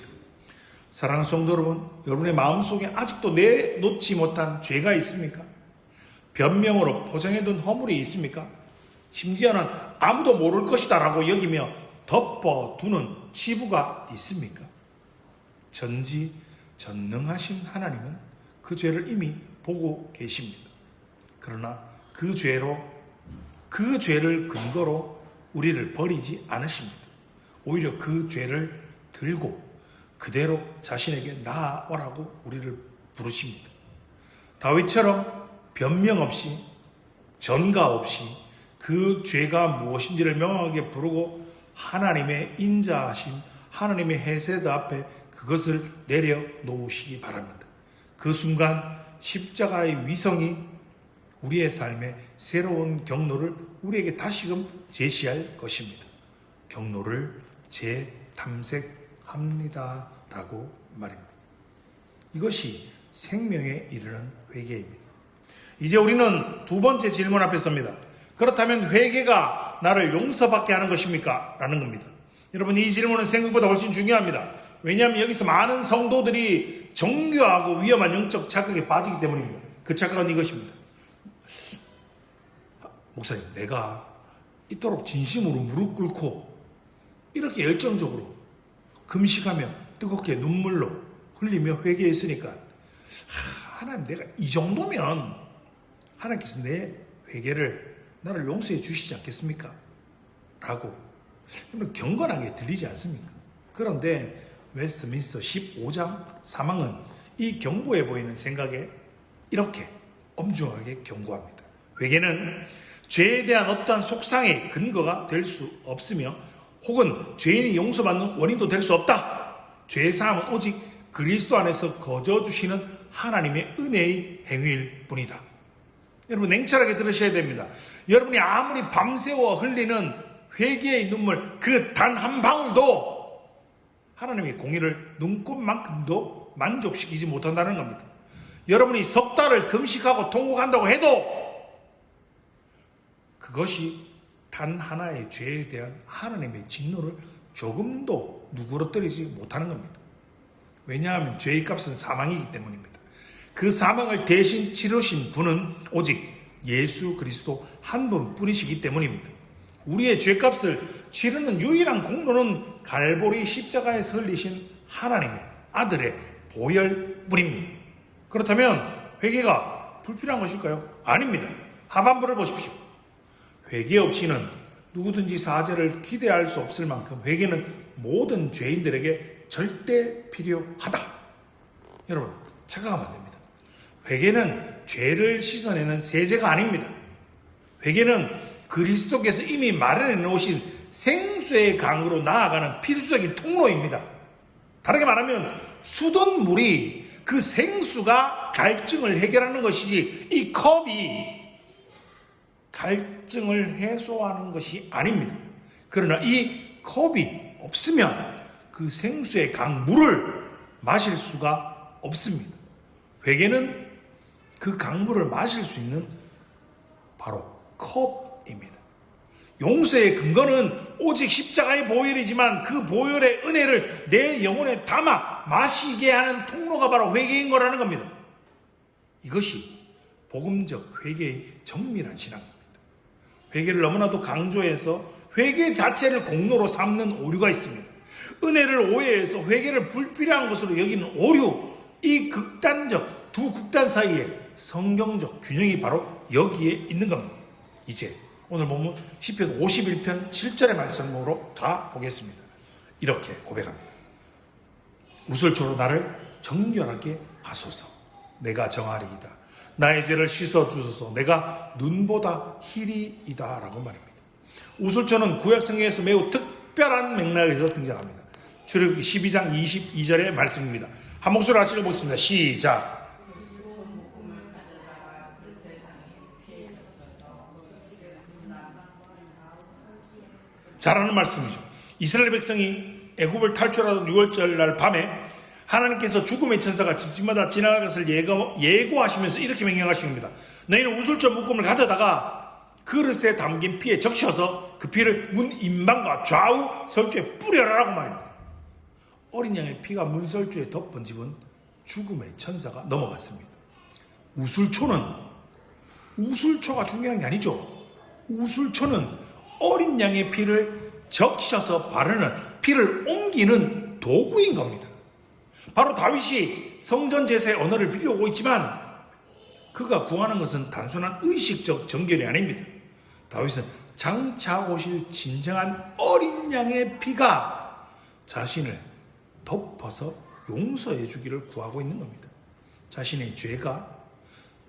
사랑하는 성도 여러분, 여러분의 마음속에 아직도 내놓지 못한 죄가 있습니까? 변명으로 포장해둔 허물이 있습니까? 심지어는 아무도 모를 것이다 라고 여기며 덮어두는 치부가 있습니까? 전지전능하신 하나님은 그 죄를 이미 보고 계십니다. 그러나 그 죄를 근거로 우리를 버리지 않으십니다. 오히려 그 죄를 들고 그대로 자신에게 나아오라고 우리를 부르십니다. 다윗처럼 변명 없이, 전가 없이 그 죄가 무엇인지를 명확하게 부르고 하나님의 인자하심, 하나님의 헤세드 앞에 그것을 내려놓으시기 바랍니다. 그 순간 십자가의 위성이 우리의 삶에 새로운 경로를 우리에게 다시금 제시할 것입니다. 경로를 재탐색합니다 라고 말입니다. 이것이 생명에 이르는 회개입니다. 이제 우리는 두 번째 질문 앞에 섭니다. 그렇다면 회개가 나를 용서받게 하는 것입니까? 라는 겁니다. 여러분, 이 질문은 생각보다 훨씬 중요합니다. 왜냐하면 여기서 많은 성도들이 정교하고 위험한 영적 착각에 빠지기 때문입니다. 그 착각은 이것입니다. 목사님, 내가 이토록 진심으로 무릎 꿇고 이렇게 열정적으로 금식하며 뜨겁게 눈물로 흘리며 회개했으니까 하나님, 내가 이 정도면 하나님께서 내 회개를 나를 용서해 주시지 않겠습니까? 라고 경건하게 들리지 않습니까? 그런데 웨스트민스터 15장 사망은 이 경고해 보이는 생각에 이렇게 엄중하게 경고합니다. 회개는 죄에 대한 어떠한 속상의 근거가 될 수 없으며 혹은 죄인이 용서받는 원인도 될 수 없다. 죄의 사함은 오직 그리스도 안에서 거저 주시는 하나님의 은혜의 행위일 뿐이다. 여러분 냉철하게 들으셔야 됩니다. 여러분이 아무리 밤새워 흘리는 회개의 눈물 그 단 한 방울도 하나님의 공의를 눈곱만큼도 만족시키지 못한다는 겁니다. 여러분이 석 달을 금식하고 통곡한다고 해도 그것이 단 하나의 죄에 대한 하나님의 진노를 조금도 누그러뜨리지 못하는 겁니다. 왜냐하면 죄의 값은 사망이기 때문입니다. 그 사망을 대신 치르신 분은 오직 예수 그리스도 한 분뿐이시기 때문입니다. 우리의 죄값을 치르는 유일한 공로는 갈보리 십자가에서 흘리신 하나님의 아들의 보혈뿐입니다. 그렇다면 회개가 불필요한 것일까요? 아닙니다. 하반부를 보십시오. 회개 없이는 누구든지 사죄를 기대할 수 없을 만큼 회개는 모든 죄인들에게 절대 필요하다. 여러분 착각하면 안 됩니다. 회개는 죄를 씻어내는 세제가 아닙니다. 회개는 그리스도께서 이미 마련해 놓으신 생수의 강으로 나아가는 필수적인 통로입니다. 다르게 말하면 수돗물이 그 생수가 갈증을 해결하는 것이지 이 컵이 갈증을 해소하는 것이 아닙니다. 그러나 이 컵이 없으면 그 생수의 강물을 마실 수가 없습니다. 회개는 그 강물을 마실 수 있는 바로 컵입니다. 용서의 근거는 오직 십자가의 보혈이지만 그 보혈의 은혜를 내 영혼에 담아 마시게 하는 통로가 바로 회개인 거라는 겁니다. 이것이 복음적 회개의 정밀한 신앙입니다. 회개를 너무나도 강조해서 회개 자체를 공로로 삼는 오류가 있습니다. 은혜를 오해해서 회개를 불필요한 것으로 여기는 오류, 이 극단적 두 극단 사이에 성경적 균형이 바로 여기에 있는 겁니다. 이제 오늘 보면 시편 51편 7절의 말씀으로 가보겠습니다. 이렇게 고백합니다. 우슬초로 나를 정결하게 하소서. 내가 정하리이다. 나의 죄를 씻어주소서. 내가 눈보다 희리이다 라고 말합니다. 우슬초는 구약성경에서 매우 특별한 맥락에서 등장합니다. 출애굽기 12장 22절의 말씀입니다. 한 목소리로 같이 읽어보겠습니다. 시작. 잘하는 말씀이죠. 이스라엘 백성이 애굽을 탈출하던 6월절 날 밤에 하나님께서 죽음의 천사가 집집마다 지나갈 것을 예고하시면서 이렇게 명령하십니다. 너희는 우슬초 묶음을 가져다가 그릇에 담긴 피에 적셔서 그 피를 문 임방과 좌우 설주에 뿌려라라고 말입니다. 어린 양의 피가 문설주에 덮은 집은 죽음의 천사가 넘어갔습니다. 우슬초가 중요한 게 아니죠. 우슬초는 어린 양의 피를 적셔서 바르는, 피를 옮기는 도구인 겁니다. 바로 다윗이 성전 제사의 언어를 빌려오고 있지만 그가 구하는 것은 단순한 의식적 정결이 아닙니다. 다윗은 장차 오실 진정한 어린 양의 피가 자신을 덮어서 용서해 주기를 구하고 있는 겁니다. 자신의 죄가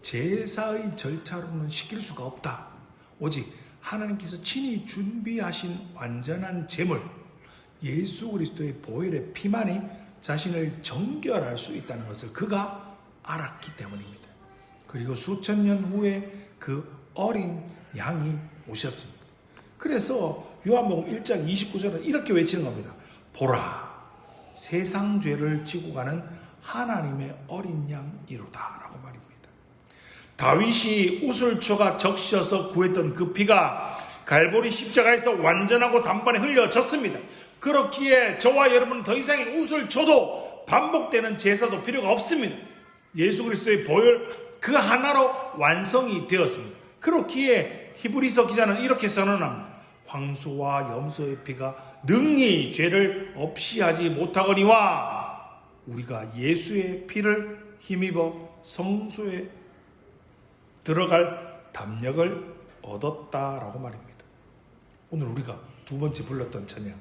제사의 절차로는 시킬 수가 없다. 오직 하나님께서 친히 준비하신 완전한 제물 예수 그리스도의 보혈의 피만이 자신을 정결할 수 있다는 것을 그가 알았기 때문입니다. 그리고 수천 년 후에 그 어린 양이 오셨습니다. 그래서 요한복음 1장 29절은 이렇게 외치는 겁니다. 보라, 세상 죄를 지고 가는 하나님의 어린 양이로다 라고 말입니다. 다윗이 우슬초가 적셔서 구했던 그 피가 갈보리 십자가에서 완전하고 단번에 흘려졌습니다. 그렇기에 저와 여러분은 더 이상의 우슬초도 반복되는 제사도 필요가 없습니다. 예수 그리스도의 보혈 그 하나로 완성이 되었습니다. 그렇기에 히브리서 기자는 이렇게 선언합니다. 황소와 염소의 피가 능히 죄를 없이 하지 못하거니와 우리가 예수의 피를 힘입어 성소에 들어갈 담력을 얻었다라고 말입니다. 오늘 우리가 두 번째 불렀던 찬양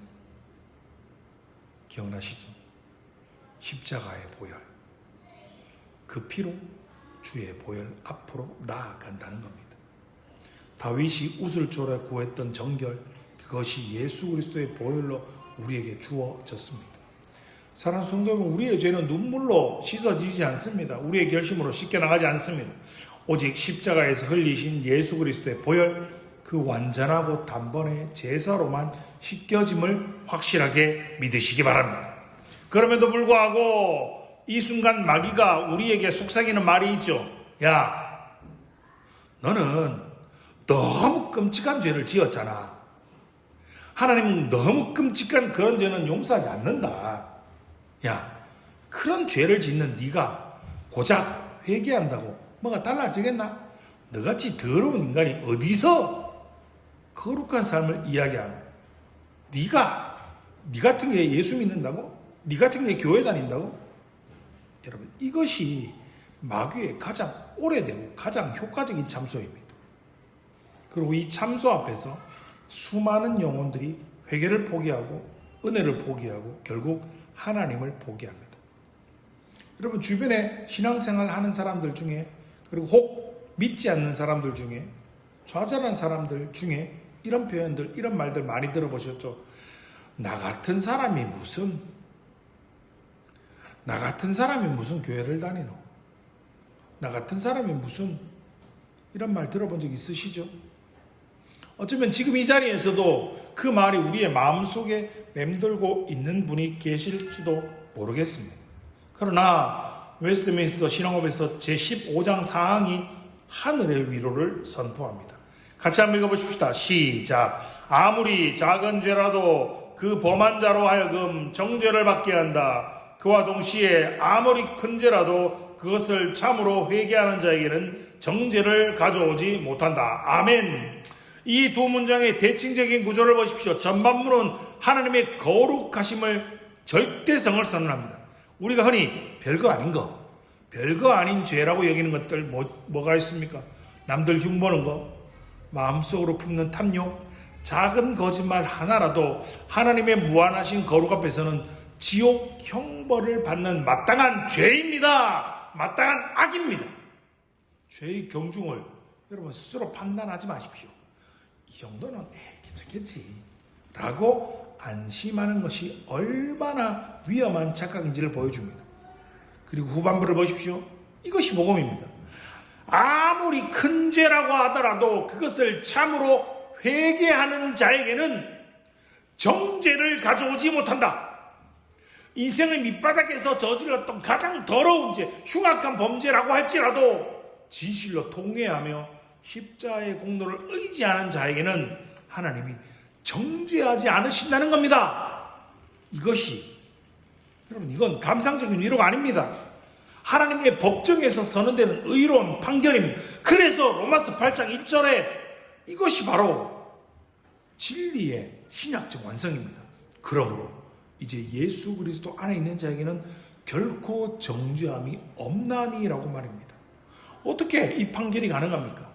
기억나시죠? 십자가의 보혈. 그 피로 주의 보혈 앞으로 나아간다는 겁니다. 다윗이 웃을 줄에 구했던 정결, 그것이 예수 그리스도의 보혈로 우리에게 주어졌습니다. 사랑하는 성도 여러분, 우리의 죄는 눈물로 씻어지지 않습니다. 우리의 결심으로 씻겨나가지 않습니다. 오직 십자가에서 흘리신 예수 그리스도의 보혈, 그 완전하고 단번의 제사로만 씻겨짐을 확실하게 믿으시기 바랍니다. 그럼에도 불구하고 이 순간 마귀가 우리에게 속삭이는 말이 있죠. 야, 너는 너무 끔찍한 죄를 지었잖아. 하나님은 너무 끔찍한 그런 죄는 용서하지 않는다. 야, 그런 죄를 짓는 네가 고작 회개한다고 뭐가 달라지겠나? 너같이 더러운 인간이 어디서 거룩한 삶을 이야기하노? 네가 네 같은 게 예수 믿는다고? 네 같은 게 교회 다닌다고? 여러분, 이것이 마귀의 가장 오래되고 가장 효과적인 참소입니다. 그리고 이 참소 앞에서 수많은 영혼들이 회개를 포기하고 은혜를 포기하고 결국 하나님을 포기합니다. 여러분, 주변에 신앙생활 하는 사람들 중에, 그리고 혹 믿지 않는 사람들 중에, 좌절한 사람들 중에 이런 표현들, 이런 말들 많이 들어보셨죠? 나 같은 사람이 무슨 교회를 다니노? 나 같은 사람이 무슨, 이런 말 들어본 적 있으시죠? 어쩌면 지금 이 자리에서도 그 말이 우리의 마음속에 맴돌고 있는 분이 계실지도 모르겠습니다. 그러나 웨스트민스터 신앙업에서 제15장 4항이 하늘의 위로를 선포합니다. 같이 한번 읽어보십시다. 시작. 아무리 작은 죄라도 그 범한 자로 하여금 정죄를 받게 한다. 그와 동시에 아무리 큰 죄라도 그것을 참으로 회개하는 자에게는 정죄를 가져오지 못한다. 아멘. 이 두 문장의 대칭적인 구조를 보십시오. 전반부는 하나님의 거룩하심을, 절대성을 선언합니다. 우리가 흔히 별거 아닌 죄라고 여기는 것들 뭐가 있습니까? 남들 흉보는 거, 마음속으로 품는 탐욕, 작은 거짓말 하나라도 하나님의 무한하신 거룩 앞에서는 지옥 형벌을 받는 마땅한 죄입니다. 마땅한 악입니다. 죄의 경중을 여러분 스스로 판단하지 마십시오. 이 정도는 괜찮겠지 라고 안심하는 것이 얼마나 위험한 착각인지를 보여줍니다. 그리고 후반부를 보십시오. 이것이 복음입니다. 아무리 큰 죄라고 하더라도 그것을 참으로 회개하는 자에게는 정죄를 가져오지 못한다. 인생의 밑바닥에서 저질렀던 가장 더러운 죄, 흉악한 범죄라고 할지라도 진실로 통회하며 십자가의 공로를 의지하는 자에게는 하나님이 정죄하지 않으신다는 겁니다. 이것이, 여러분, 이건 감상적인 위로가 아닙니다. 하나님의 법정에서 선언되는 의로운 판결입니다. 그래서 로마서 8장 1절에 이것이 바로 진리의 신약적 완성입니다. 그러므로 이제 예수 그리스도 안에 있는 자에게는 결코 정죄함이 없나니라고 말입니다. 어떻게 이 판결이 가능합니까?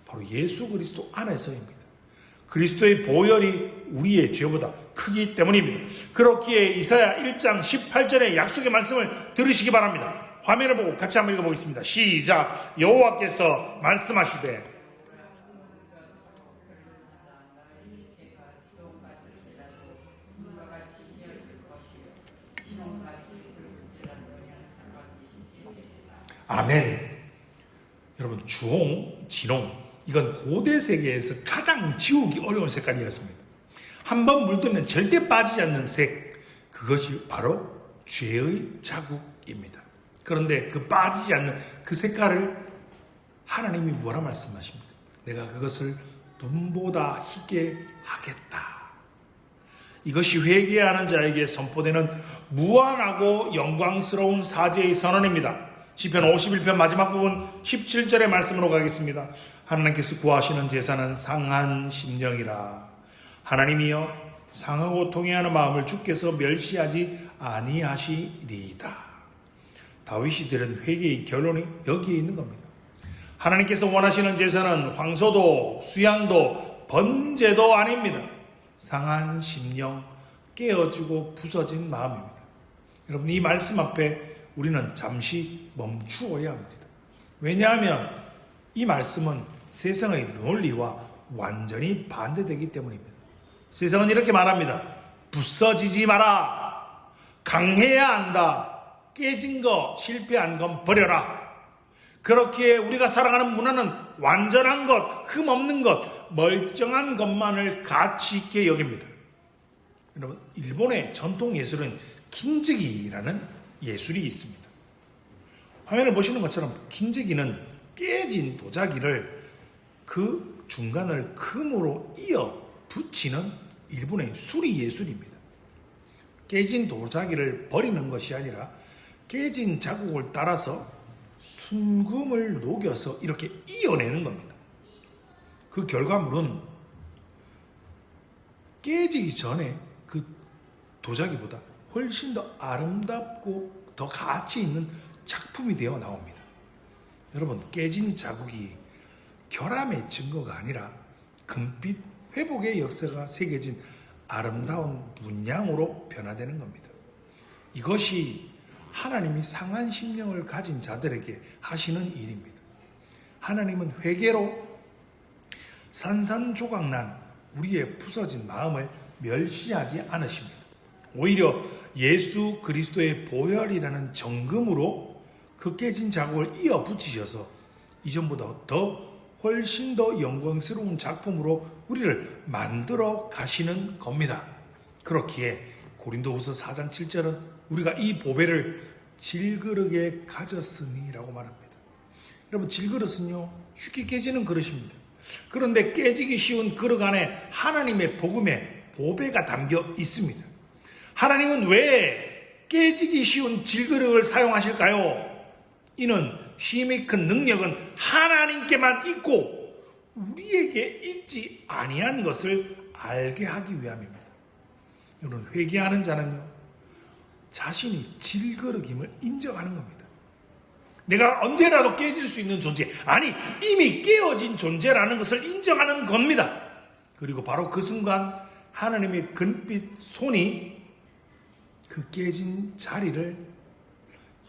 바로 예수 그리스도 안에서입니다. 그리스도의 보혈이 우리의 죄보다 크기 때문입니다. 그렇기에 이사야 1장 18절의 약속의 말씀을 들으시기 바랍니다. 화면을 보고 같이 한번 읽어보겠습니다. 시작. 여호와께서 말씀하시되 아멘. 여러분, 주홍, 진홍, 이건 고대 세계에서 가장 지우기 어려운 색깔이었습니다. 한번 물들면 절대 빠지지 않는 색, 그것이 바로 죄의 자국입니다. 그런데 그 빠지지 않는 그 색깔을 하나님이 뭐라 말씀하십니까? 내가 그것을 눈보다 희게 하겠다. 이것이 회개하는 자에게 선포되는 무한하고 영광스러운 사죄의 선언입니다. 시편 51편 마지막 부분 17절의 말씀으로 가겠습니다. 하나님께서 구하시는 제사는 상한 심령이라. 하나님이여, 상하고 통회하는 마음을 주께서 멸시하지 아니하시리이다. 다윗이 들은 회개의 결론이 여기에 있는 겁니다. 하나님께서 원하시는 제사는 황소도 수양도 번제도 아닙니다. 상한 심령, 깨어지고 부서진 마음입니다. 여러분, 이 말씀 앞에 우리는 잠시 멈추어야 합니다. 왜냐하면 이 말씀은 세상의 논리와 완전히 반대되기 때문입니다. 세상은 이렇게 말합니다. 부서지지 마라. 강해야 한다. 깨진 거, 실패한 건 버려라. 그렇기에 우리가 살아가는 문화는 완전한 것, 흠없는 것, 멀쩡한 것만을 가치 있게 여깁니다. 여러분, 일본의 전통 예술은 긴즈기라는 예술이 있습니다. 화면에 보시는 것처럼 긴즈기는 깨진 도자기를 그 중간을 금으로 이어 붙이는 일본의 수리 예술입니다. 깨진 도자기를 버리는 것이 아니라 깨진 자국을 따라서 순금을 녹여서 이렇게 이어내는 겁니다. 그 결과물은 깨지기 전에 그 도자기보다 훨씬 더 아름답고 더 가치 있는 작품이 되어 나옵니다. 여러분, 깨진 자국이 결함의 증거가 아니라 금빛 회복의 역사가 새겨진 아름다운 문양으로 변화되는 겁니다. 이것이 하나님이 상한 심령을 가진 자들에게 하시는 일입니다. 하나님은 회개로 산산조각난 우리의 부서진 마음을 멸시하지 않으십니다. 오히려 예수 그리스도의 보혈이라는 정금으로 그 깨진 자국을 이어 붙이셔서 이전보다 더 훨씬 더 영광스러운 작품으로 우리를 만들어 가시는 겁니다. 그렇기에 고린도후서 4장 7절은 우리가 이 보배를 질그릇에 가졌으니라고 말합니다. 여러분, 질그릇은요, 쉽게 깨지는 그릇입니다. 그런데 깨지기 쉬운 그릇 안에 하나님의 복음의 보배가 담겨 있습니다. 하나님은 왜 깨지기 쉬운 질그릇을 사용하실까요? 이는 힘이 큰 능력은 하나님께만 있고 우리에게 있지 아니한 것을 알게 하기 위함입니다. 여러분, 회개하는 자는요, 자신이 질그릇임을 인정하는 겁니다. 내가 언제라도 깨질 수 있는 존재, 아니 이미 깨어진 존재라는 것을 인정하는 겁니다. 그리고 바로 그 순간 하나님의 금빛 손이 그 깨진 자리를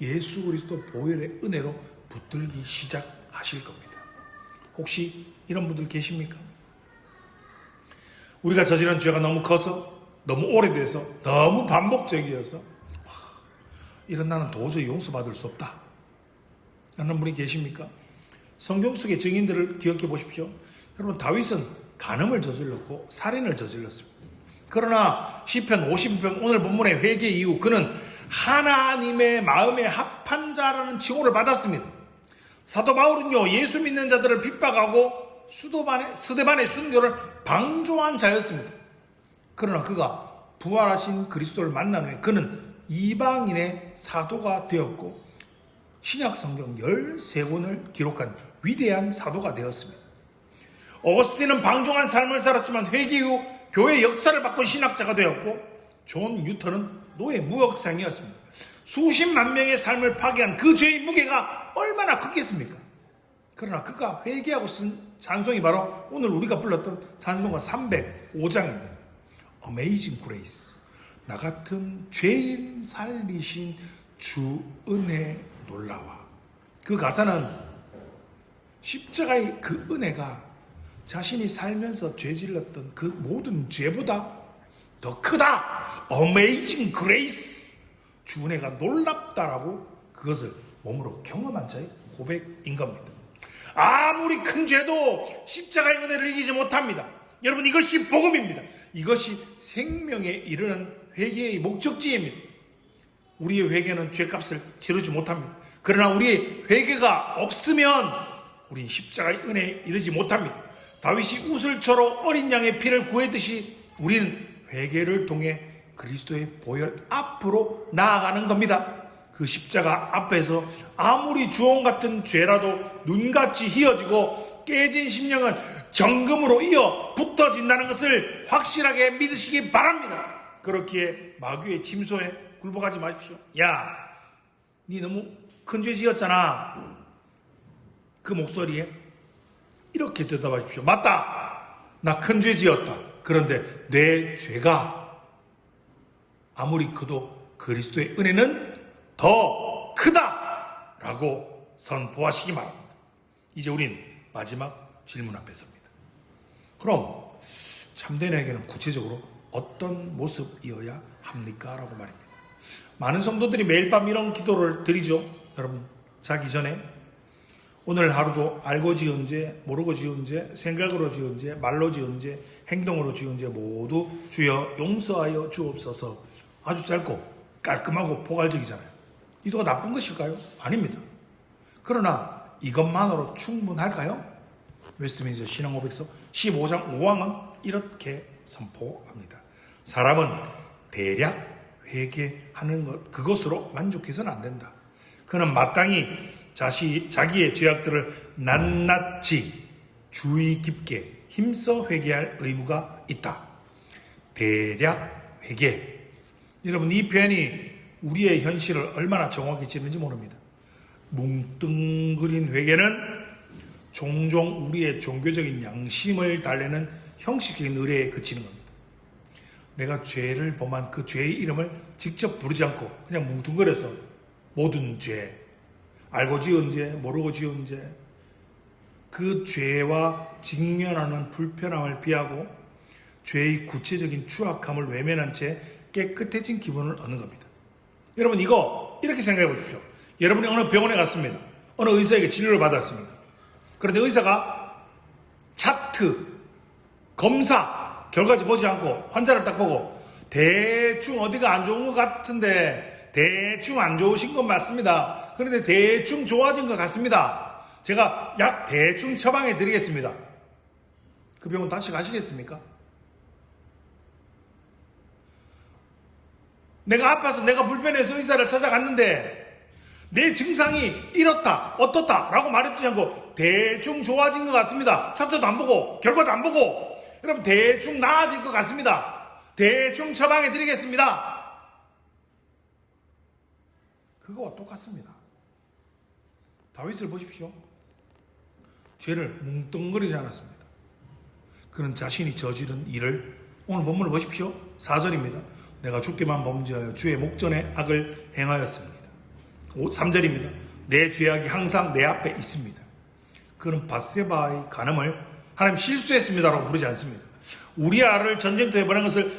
예수 그리스도 보혈의 은혜로 붙들기 시작하실 겁니다. 혹시 이런 분들 계십니까? 우리가 저지른 죄가 너무 커서, 너무 오래돼서, 너무 반복적이어서 이런 나는 도저히 용서받을 수 없다 라는 분이 계십니까? 성경 속의 증인들을 기억해 보십시오. 여러분, 다윗은 간음을 저질렀고 살인을 저질렀습니다. 그러나 시편 52편 오늘 본문의 회개 이후 그는 하나님의 마음에 합한 자라는 칭호를 받았습니다. 사도 바울은요, 예수 믿는 자들을 핍박하고 스데반의 순교를 방조한 자였습니다. 그러나 그가 부활하신 그리스도를 만난 후에 그는 이방인의 사도가 되었고 신약 성경 13권을 기록한 위대한 사도가 되었습니다. 어거스틴은 방종한 삶을 살았지만 회개 후 교회 역사를 바꾼 신학자가 되었고 존 뉴턴은 노예 무역상이었습니다. 수십만 명의 삶을 파괴한 그 죄의 무게가 얼마나 컸겠습니까? 그러나 그가 회개하고 쓴 찬송이 바로 오늘 우리가 불렀던 찬송가 305장입니다. Amazing Grace. 나 같은 죄인 살리신 주 은혜 놀라와. 그 가사는 십자가의 그 은혜가 자신이 살면서 죄질렀던 그 모든 죄보다 더 크다. Amazing Grace. 주 은혜가 놀랍다라고 그것을 몸으로 경험한 자의 고백인 겁니다. 아무리 큰 죄도 십자가의 은혜를 이기지 못합니다. 여러분, 이것이 복음입니다. 이것이 생명에 이르는 회개의 목적지입니다. 우리의 회개는 죄값을 치르지 못합니다. 그러나 우리의 회개가 없으면 우린 십자가의 은혜에 이르지 못합니다. 다윗이 우슬처럼 어린 양의 피를 구했듯이 우리는 회개를 통해 그리스도의 보혈 앞으로 나아가는 겁니다. 그 십자가 앞에서 아무리 주홍 같은 죄라도 눈같이 휘어지고 깨진 심령은 정금으로 이어 붙어진다는 것을 확실하게 믿으시기 바랍니다. 그렇기에 마귀의 침소에 굴복하지 마십시오. 야, 니 너무 큰 죄 지었잖아. 그 목소리에 이렇게 대답하십시오. 맞다. 나 큰 죄 지었다. 그런데 내 죄가 아무리 커도 그리스도의 은혜는 더 크다라고 선포하시기 바랍니다. 이제 우린 마지막 질문 앞에 섭니다. 그럼 참된 회개는 구체적으로 어떤 모습이어야 합니까? 라고 말입니다. 많은 성도들이 매일 밤 이런 기도를 드리죠. 여러분, 자기 전에 오늘 하루도 알고 지은 죄, 모르고 지은 죄, 생각으로 지은 죄, 말로 지은 죄, 행동으로 지은 죄 모두 주여 용서하여 주옵소서. 아주 짧고 깔끔하고 포괄적이잖아요. 이 기도가 나쁜 것일까요? 아닙니다. 그러나 이것만으로 충분할까요? 웨스트민스터 신앙고백서 15장 5항은 이렇게 선포합니다. 사람은 대략 회개하는 것, 그것으로 만족해서는 안 된다. 그는 마땅히 자기의 죄악들을 낱낱이 주의 깊게 힘써 회개할 의무가 있다. 대략 회개. 여러분, 이 표현이 우리의 현실을 얼마나 정확히 짚는지 모릅니다. 뭉뚱그린 회개는 종종 우리의 종교적인 양심을 달래는 형식적인 의례에 그치는 겁니다. 내가 죄를 범한 그 죄의 이름을 직접 부르지 않고 그냥 뭉뚱그려서 모든 죄, 알고 지은 죄, 모르고 지은 죄, 그 죄와 직면하는 불편함을 비하고 죄의 구체적인 추악함을 외면한 채 깨끗해진 기분을 얻는 겁니다. 여러분, 이거 이렇게 생각해 보십시오. 여러분이 어느 병원에 갔습니다. 어느 의사에게 진료를 받았습니다. 그런데 의사가 차트, 검사 결과지 보지 않고 환자를 딱 보고 대충 어디가 안 좋은 것 같은데 대충 안 좋으신 건 맞습니다. 그런데 대충 좋아진 것 같습니다. 제가 약 대충 처방해 드리겠습니다. 그 병원 다시 가시겠습니까? 내가 아파서 내가 불편해서 의사를 찾아갔는데 내 증상이 이렇다 어떻다 라고 말해주지 않고 대충 좋아진 것 같습니다. 차트도 안 보고 결과도 안 보고 여러분 대충 나아질 것 같습니다. 대충 처방해 드리겠습니다. 그거와 똑같습니다. 다윗을 보십시오. 죄를 뭉뚱그리지 않았습니다. 그는 자신이 저지른 일을, 오늘 본문을 보십시오. 4절입니다. 내가 주께만 범죄하여 주의 목전에 악을 행하였습니다. 3절입니다. 내 죄악이 항상 내 앞에 있습니다. 그는 밧세바의 간음을 하나님 실수했습니다라고 부르지 않습니다. 우리아를 전쟁터에 보낸 것을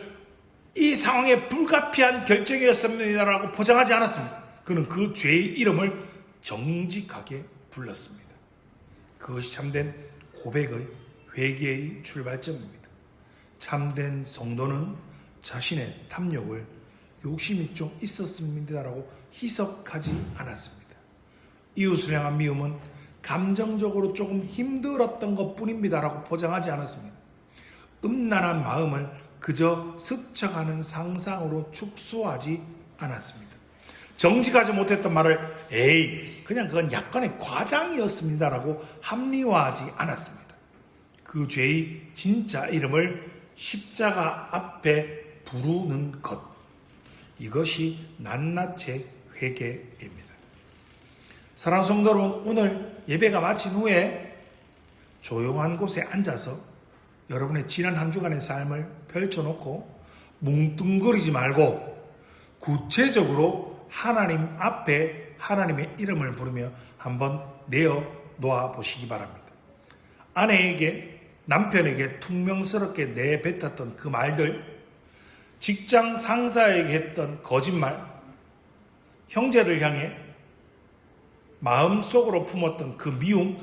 이 상황에 불가피한 결정이었습니다라고 포장하지 않았습니다. 그는 그 죄의 이름을 정직하게 불렀습니다. 그것이 참된 고백의 회개의 출발점입니다. 참된 성도는 자신의 탐욕을 욕심이 좀 있었습니다라고 희석하지 않았습니다. 이웃을 향한 미움은 감정적으로 조금 힘들었던 것뿐입니다라고 포장하지 않았습니다. 음란한 마음을 그저 스쳐가는 상상으로 축소하지 않았습니다. 정직하지 못했던 말을 에이 그냥 그건 약간의 과장이었습니다라고 합리화하지 않았습니다. 그 죄의 진짜 이름을 십자가 앞에 부르는 것, 이것이 낱낱의 회개입니다. 사랑하는 성도 여러분, 오늘 예배가 마친 후에 조용한 곳에 앉아서 여러분의 지난 한 주간의 삶을 펼쳐놓고 뭉뚱거리지 말고 구체적으로 하나님 앞에 하나님의 이름을 부르며 한번 내어놓아 보시기 바랍니다. 아내에게, 남편에게 퉁명스럽게 내뱉었던 그 말들, 직장 상사에게 했던 거짓말, 형제를 향해 마음속으로 품었던 그 미움,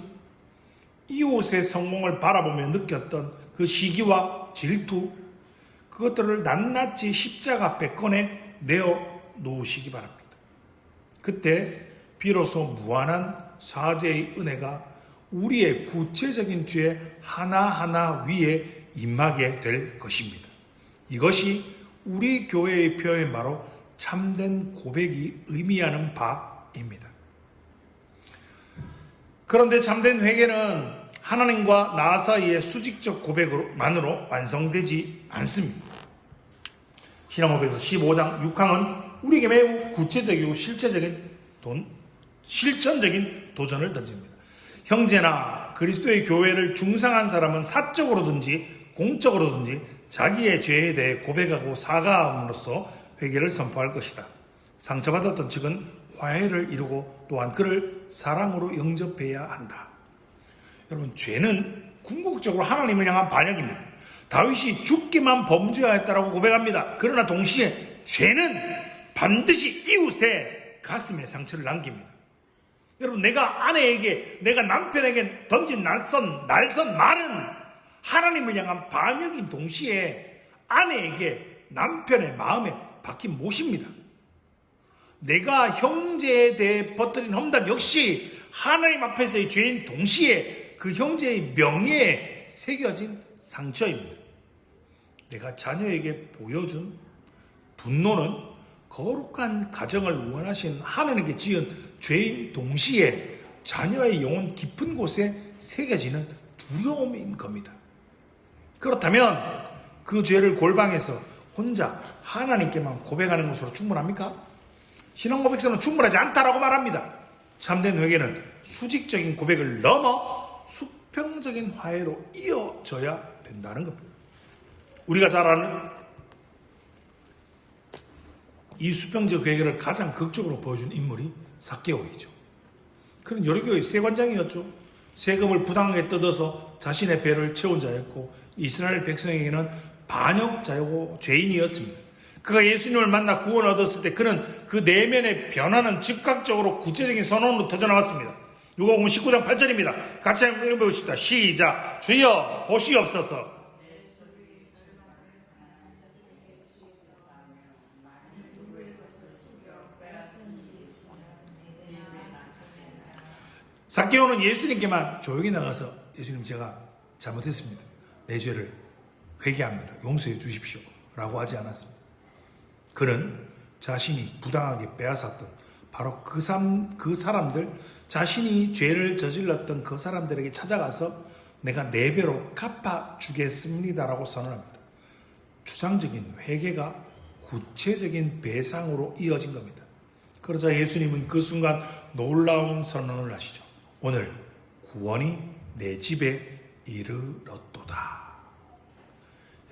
이웃의 성공을 바라보며 느꼈던 그 시기와 질투, 그것들을 낱낱이 십자가 앞에 꺼내 내어놓으시기 바랍니다. 그때 비로소 무한한 사죄의 은혜가 우리의 구체적인 죄 하나하나 위에 임하게 될 것입니다. 이것이 우리 교회의 표현 바로 참된 고백이 의미하는 바입니다. 그런데 참된 회개는 하나님과 나 사이의 수직적 고백만으로 완성되지 않습니다. 신앙고백서 15장 6항은 우리에게 매우 구체적이고 실천적인 도전을 던집니다. 형제나 그리스도의 교회를 중상한 사람은 사적으로든지 공적으로든지 자기의 죄에 대해 고백하고 사과함으로써 회개를 선포할 것이다. 상처받았던 측은 화해를 이루고 또한 그를 사랑으로 영접해야 한다. 여러분, 죄는 궁극적으로 하나님을 향한 반역입니다. 다윗이 죽기만 범죄하였다라고 고백합니다. 그러나 동시에 죄는 반드시 이웃의 가슴에 상처를 남깁니다. 여러분, 내가 아내에게, 내가 남편에게 던진 날선 말은 하나님을 향한 반역인 동시에 아내에게 남편의 마음에 박힌 못입니다. 내가 형제에 대해 퍼뜨린 험담 역시 하나님 앞에서의 죄인 동시에 그 형제의 명예에 새겨진 상처입니다. 내가 자녀에게 보여준 분노는 거룩한 가정을 원하신 하나님께 지은 죄인 동시에 자녀의 영혼 깊은 곳에 새겨지는 두려움인 겁니다. 그렇다면 그 죄를 골방에서 혼자 하나님께만 고백하는 것으로 충분합니까? 신앙 고백서는 충분하지 않다라고 말합니다. 참된 회개는 수직적인 고백을 넘어 수평적인 화해로 이어져야 된다는 겁니다. 우리가 잘 아는 이 수평적 회개를 가장 극적으로 보여준 인물이 삭개오이죠. 그는 여리고의 세관장이었죠. 세금을 부당하게 뜯어서 자신의 배를 채운 자였고 이스라엘 백성에게는 반역자이고 죄인이었습니다. 그가 예수님을 만나 구원을 얻었을 때 그는 그 내면의 변화는 즉각적으로 구체적인 선언으로 터져나왔습니다. 누가복음 19장 8절입니다. 같이 한번 읽어봅시다. 시작. 주여 보시옵소서. 삭개오는 예수님께만 조용히 나가서 예수님, 제가 잘못했습니다. 내 죄를 회개합니다. 용서해 주십시오. 라고 하지 않았습니다. 그는 자신이 부당하게 빼앗았던 바로 그 사람들, 자신이 죄를 저질렀던 그 사람들에게 찾아가서 내가 4배로 갚아주겠습니다라고 선언합니다. 추상적인 회개가 구체적인 배상으로 이어진 겁니다. 그러자 예수님은 그 순간 놀라운 선언을 하시죠. 오늘 구원이 내 집에 이르렀도다.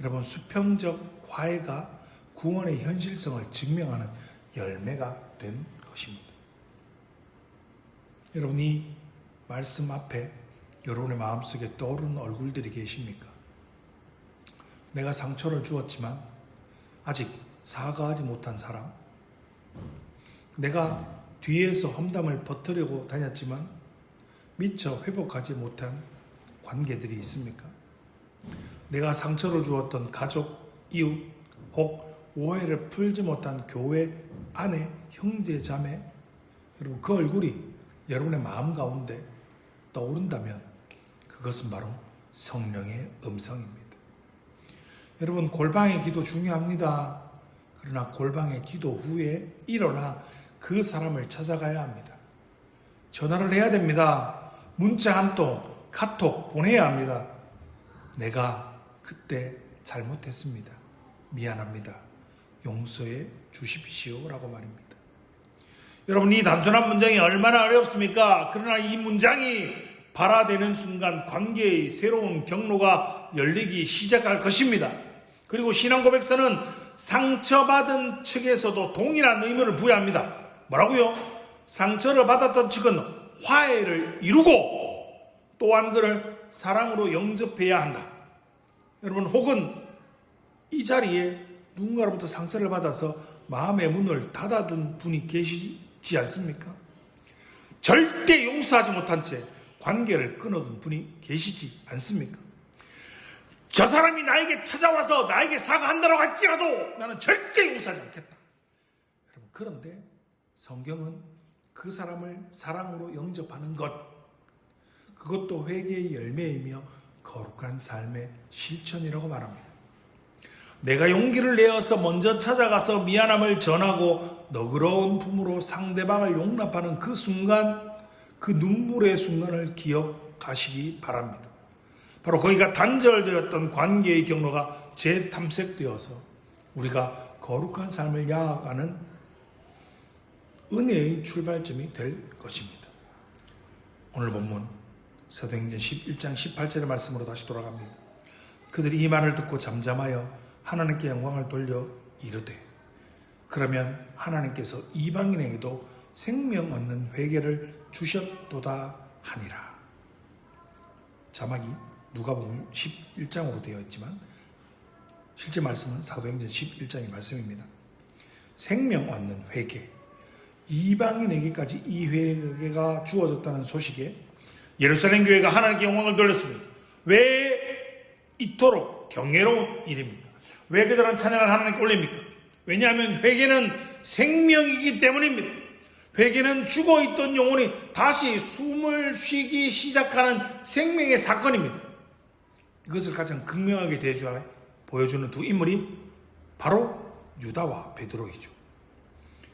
여러분, 수평적 화해가 구원의 현실성을 증명하는 열매가 된 것입니다. 여러분, 이 말씀 앞에 여러분의 마음속에 떠오르는 얼굴들이 계십니까? 내가 상처를 주었지만 아직 사과하지 못한 사람, 내가 뒤에서 험담을 퍼뜨리고 다녔지만 미처 회복하지 못한 관계들이 있습니까? 내가 상처를 주었던 가족, 이웃, 혹 오해를 풀지 못한 교회, 아내, 형제, 자매, 여러분, 그 얼굴이 여러분의 마음 가운데 떠오른다면 그것은 바로 성령의 음성입니다. 여러분, 골방의 기도 중요합니다. 그러나 골방의 기도 후에 일어나 그 사람을 찾아가야 합니다. 전화를 해야 됩니다. 문자 한 통, 카톡 보내야 합니다. 내가 그때 잘못했습니다. 미안합니다. 용서해 주십시오. 라고 말입니다. 여러분, 이 단순한 문장이 얼마나 어렵습니까? 그러나 이 문장이 발화되는 순간 관계의 새로운 경로가 열리기 시작할 것입니다. 그리고 신앙 고백서는 상처받은 측에서도 동일한 의무를 부여합니다. 뭐라고요? 상처를 받았던 측은 화해를 이루고 또한 그를 사랑으로 영접해야 한다. 여러분, 혹은 이 자리에 누군가로부터 상처를 받아서 마음의 문을 닫아둔 분이 계시지 않습니까? 절대 용서하지 못한 채 관계를 끊어둔 분이 계시지 않습니까? 저 사람이 나에게 찾아와서 나에게 사과한다고 할지라도 나는 절대 용서하지 않겠다. 여러분, 그런데 성경은 그 사람을 사랑으로 영접하는 것, 그것도 회개의 열매이며 거룩한 삶의 실천이라고 말합니다. 내가 용기를 내어서 먼저 찾아가서 미안함을 전하고 너그러운 품으로 상대방을 용납하는 그 순간, 그 눈물의 순간을 기억하시기 바랍니다. 바로 거기가 단절되었던 관계의 경로가 재탐색되어서 우리가 거룩한 삶을 향하는 은혜의 출발점이 될 것입니다. 오늘 본문 사도행전 11장 18절의 말씀으로 다시 돌아갑니다. 그들이 이 말을 듣고 잠잠하여 하나님께 영광을 돌려 이르되 그러면 하나님께서 이방인에게도 생명 얻는 회개를 주셨도다 하니라. 자막이 누가복음 11장으로 되어 있지만 실제 말씀은 사도행전 11장의 말씀입니다. 생명 얻는 회개, 이방인에게까지 이 회개가 주어졌다는 소식에 예루살렘 교회가 하나님께 영광을 돌렸습니다. 왜 이토록 경외로운 일입니까? 왜 그들은 찬양을 하나님께 올립니까? 왜냐하면 회개는 생명이기 때문입니다. 회개는 죽어있던 영혼이 다시 숨을 쉬기 시작하는 생명의 사건입니다. 이것을 가장 극명하게 보여주는 두 인물이 바로 유다와 베드로이죠.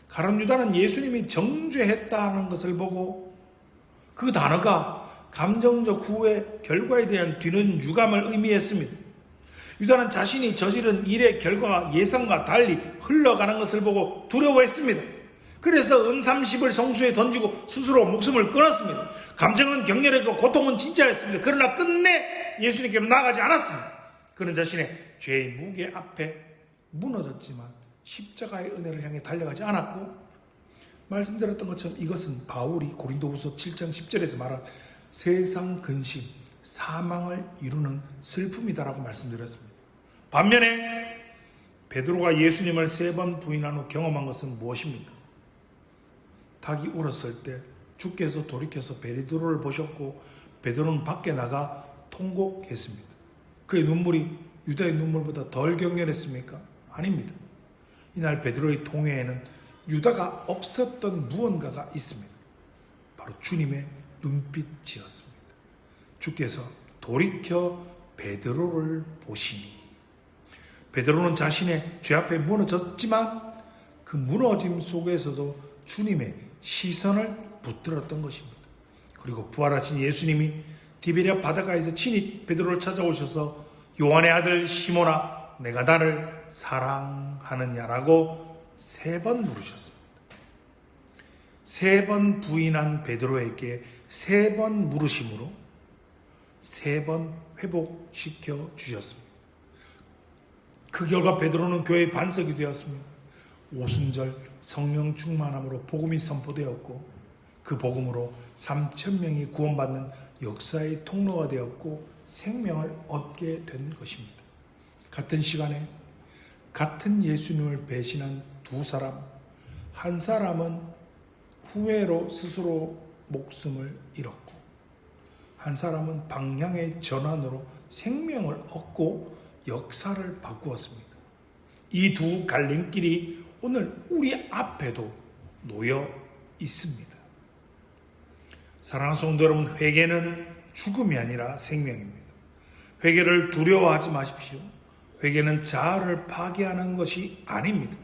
가룟 유다는 예수님이 정죄했다는 것을 보고 그 단어가 감정적 후회 결과에 대한 뒤는 유감을 의미했습니다. 유다는 자신이 저지른 일의 결과가 예상과 달리 흘러가는 것을 보고 두려워했습니다. 그래서 은30을 성수에 던지고 스스로 목숨을 끊었습니다. 감정은 격렬했고 고통은 진짜였습니다. 그러나 끝내 예수님께로 나아가지 않았습니다. 그는 자신의 죄의 무게 앞에 무너졌지만 십자가의 은혜를 향해 달려가지 않았고, 말씀드렸던 것처럼 이것은 바울이 고린도후서 7장 10절에서 말한 세상 근심, 사망을 이루는 슬픔이다라고 말씀드렸습니다. 반면에 베드로가 예수님을 3번 부인한 후 경험한 것은 무엇입니까? 닭이 울었을 때 주께서 돌이켜서 베드로를 보셨고 베드로는 밖에 나가 통곡했습니다. 그의 눈물이 유다의 눈물보다 덜 격렬했습니까? 아닙니다. 이날 베드로의 통회에는 유다가 없었던 무언가가 있습니다. 바로 주님의 눈빛이었습니다. 주께서 돌이켜 베드로를 보시니, 베드로는 자신의 죄 앞에 무너졌지만 그 무너짐 속에서도 주님의 시선을 붙들었던 것입니다. 그리고 부활하신 예수님이 디베랴 바닷가에서 친히 베드로를 찾아오셔서 요한의 아들 시몬아 내가 나를 사랑하느냐라고 3번 물으셨습니다. 3번 부인한 베드로에게 3번 물으심으로 3번 회복시켜 주셨습니다. 그 결과 베드로는 교회의 반석이 되었습니다. 오순절 성령 충만함으로 복음이 선포되었고 그 복음으로 3,000명이 구원받는 역사의 통로가 되었고 생명을 얻게 된 것입니다. 같은 시간에 같은 예수님을 배신한 두 사람, 한 사람은 후회로 스스로 목숨을 잃었고 한 사람은 방향의 전환으로 생명을 얻고 역사를 바꾸었습니다. 이 두 갈림길이 오늘 우리 앞에도 놓여 있습니다. 사랑하는 성도 여러분, 회개는 죽음이 아니라 생명입니다. 회개를 두려워하지 마십시오. 회개는 자아를 파괴하는 것이 아닙니다.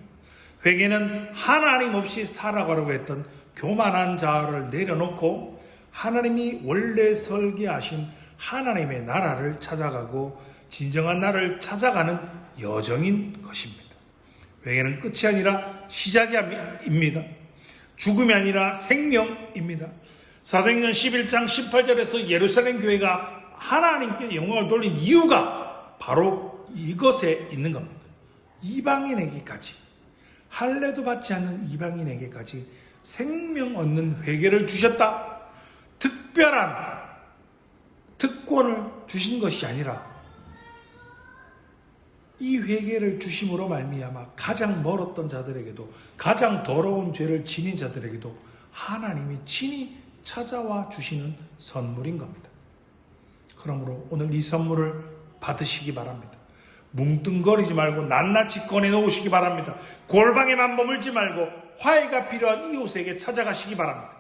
회개는 하나님 없이 살아가려고 했던 교만한 자아를 내려놓고 하나님이 원래 설계하신 하나님의 나라를 찾아가고 진정한 나를 찾아가는 여정인 것입니다. 회개는 끝이 아니라 시작입니다. 죽음이 아니라 생명입니다. 사도행전 11장 18절에서 예루살렘 교회가 하나님께 영광을 돌린 이유가 바로 이것에 있는 겁니다. 이방인에게까지, 할례도 받지 않는 이방인에게까지 생명 얻는 회개를 주셨다. 특별한 특권을 주신 것이 아니라 이 회개를 주심으로 말미암아 가장 멀었던 자들에게도, 가장 더러운 죄를 지닌 자들에게도 하나님이 친히 찾아와 주시는 선물인 겁니다. 그러므로 오늘 이 선물을 받으시기 바랍니다. 뭉뚱거리지 말고 낱낱이 꺼내놓으시기 바랍니다. 골방에만 머물지 말고 화해가 필요한 이웃에게 찾아가시기 바랍니다.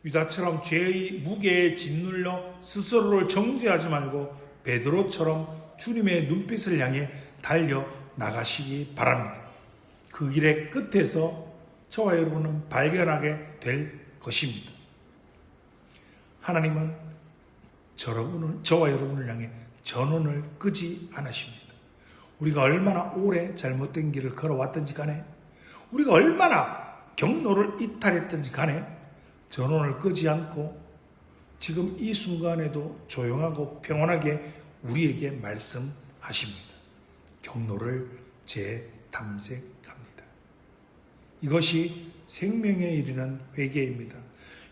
유다처럼 죄의 무게에 짓눌려 스스로를 정죄하지 말고 베드로처럼 주님의 눈빛을 향해 달려 나가시기 바랍니다. 그 길의 끝에서 저와 여러분은 발견하게 될 것입니다. 하나님은 저와 여러분을 향해 전원을 끄지 않으십니다. 우리가 얼마나 오래 잘못된 길을 걸어왔든지 간에, 우리가 얼마나 경로를 이탈했든지 간에 전원을 끄지 않고 지금 이 순간에도 조용하고 평온하게 우리에게 말씀하십니다. 하십니다. 경로를 재탐색합니다. 이것이 생명에 이르는 회개입니다.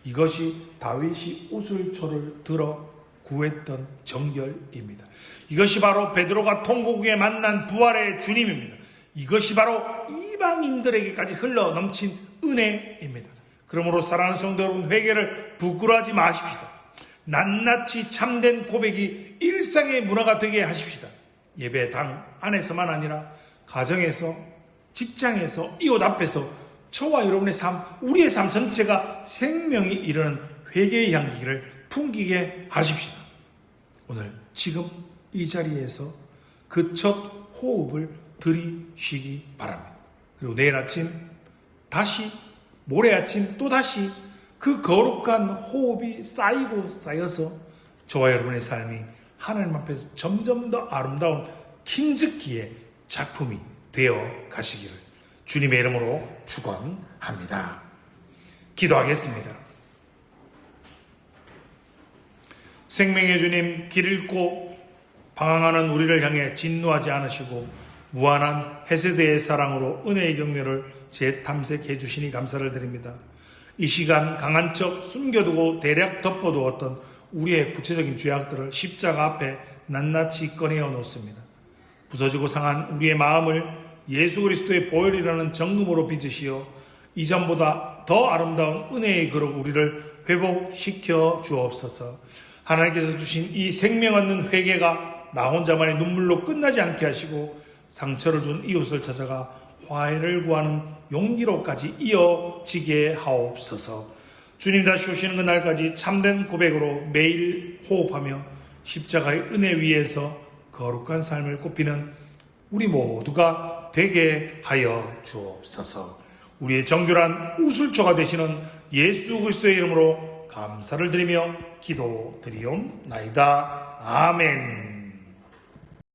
이것이 다윗이 우슬초를 들어 구했던 정결입니다. 이것이 바로 베드로가 통곡에 만난 부활의 주님입니다. 이것이 바로 이방인들에게까지 흘러 넘친 은혜입니다. 그러므로 사랑하는 성도 여러분, 회개를 부끄러워하지 마십시다. 낱낱이 참된 고백이 일상의 문화가 되게 하십시다. 예배당 안에서만 아니라 가정에서, 직장에서, 이웃 앞에서 저와 여러분의 삶, 우리의 삶 전체가 생명이 이르는 회개의 향기를 풍기게 하십시다. 오늘 지금 이 자리에서 그 첫 호흡을 들이쉬기 바랍니다. 그리고 내일 아침 다시, 모레 아침 또다시 그 거룩한 호흡이 쌓이고 쌓여서 저와 여러분의 삶이 하나님 앞에서 점점 더 아름다운 킨즈키의 작품이 되어 가시기를 주님의 이름으로 축원합니다. 기도하겠습니다. 생명의 주님, 길 잃고 방황하는 우리를 향해 진노하지 않으시고 무한한 헤세드의 사랑으로 은혜의 경륜을 재탐색해 주시니 감사를 드립니다. 이 시간 강한 척 숨겨두고 대략 덮어두었던 우리의 구체적인 죄악들을 십자가 앞에 낱낱이 꺼내어 놓습니다. 부서지고 상한 우리의 마음을 예수 그리스도의 보혈이라는 정금으로 빚으시어 이전보다 더 아름다운 은혜의 그릇 우리를 회복시켜 주옵소서. 하나님께서 주신 이 생명 얻는 회개가 나 혼자만의 눈물로 끝나지 않게 하시고 상처를 준 이웃을 찾아가 화해를 구하는 용기로까지 이어지게 하옵소서. 주님 다시 오시는 그날까지 참된 고백으로 매일 호흡하며 십자가의 은혜 위에서 거룩한 삶을 꼽히는 우리 모두가 되게 하여 주옵소서. 우리의 정결한 우슬초가 되시는 예수 그리스도의 이름으로 감사를 드리며 기도드리옵나이다. 아멘.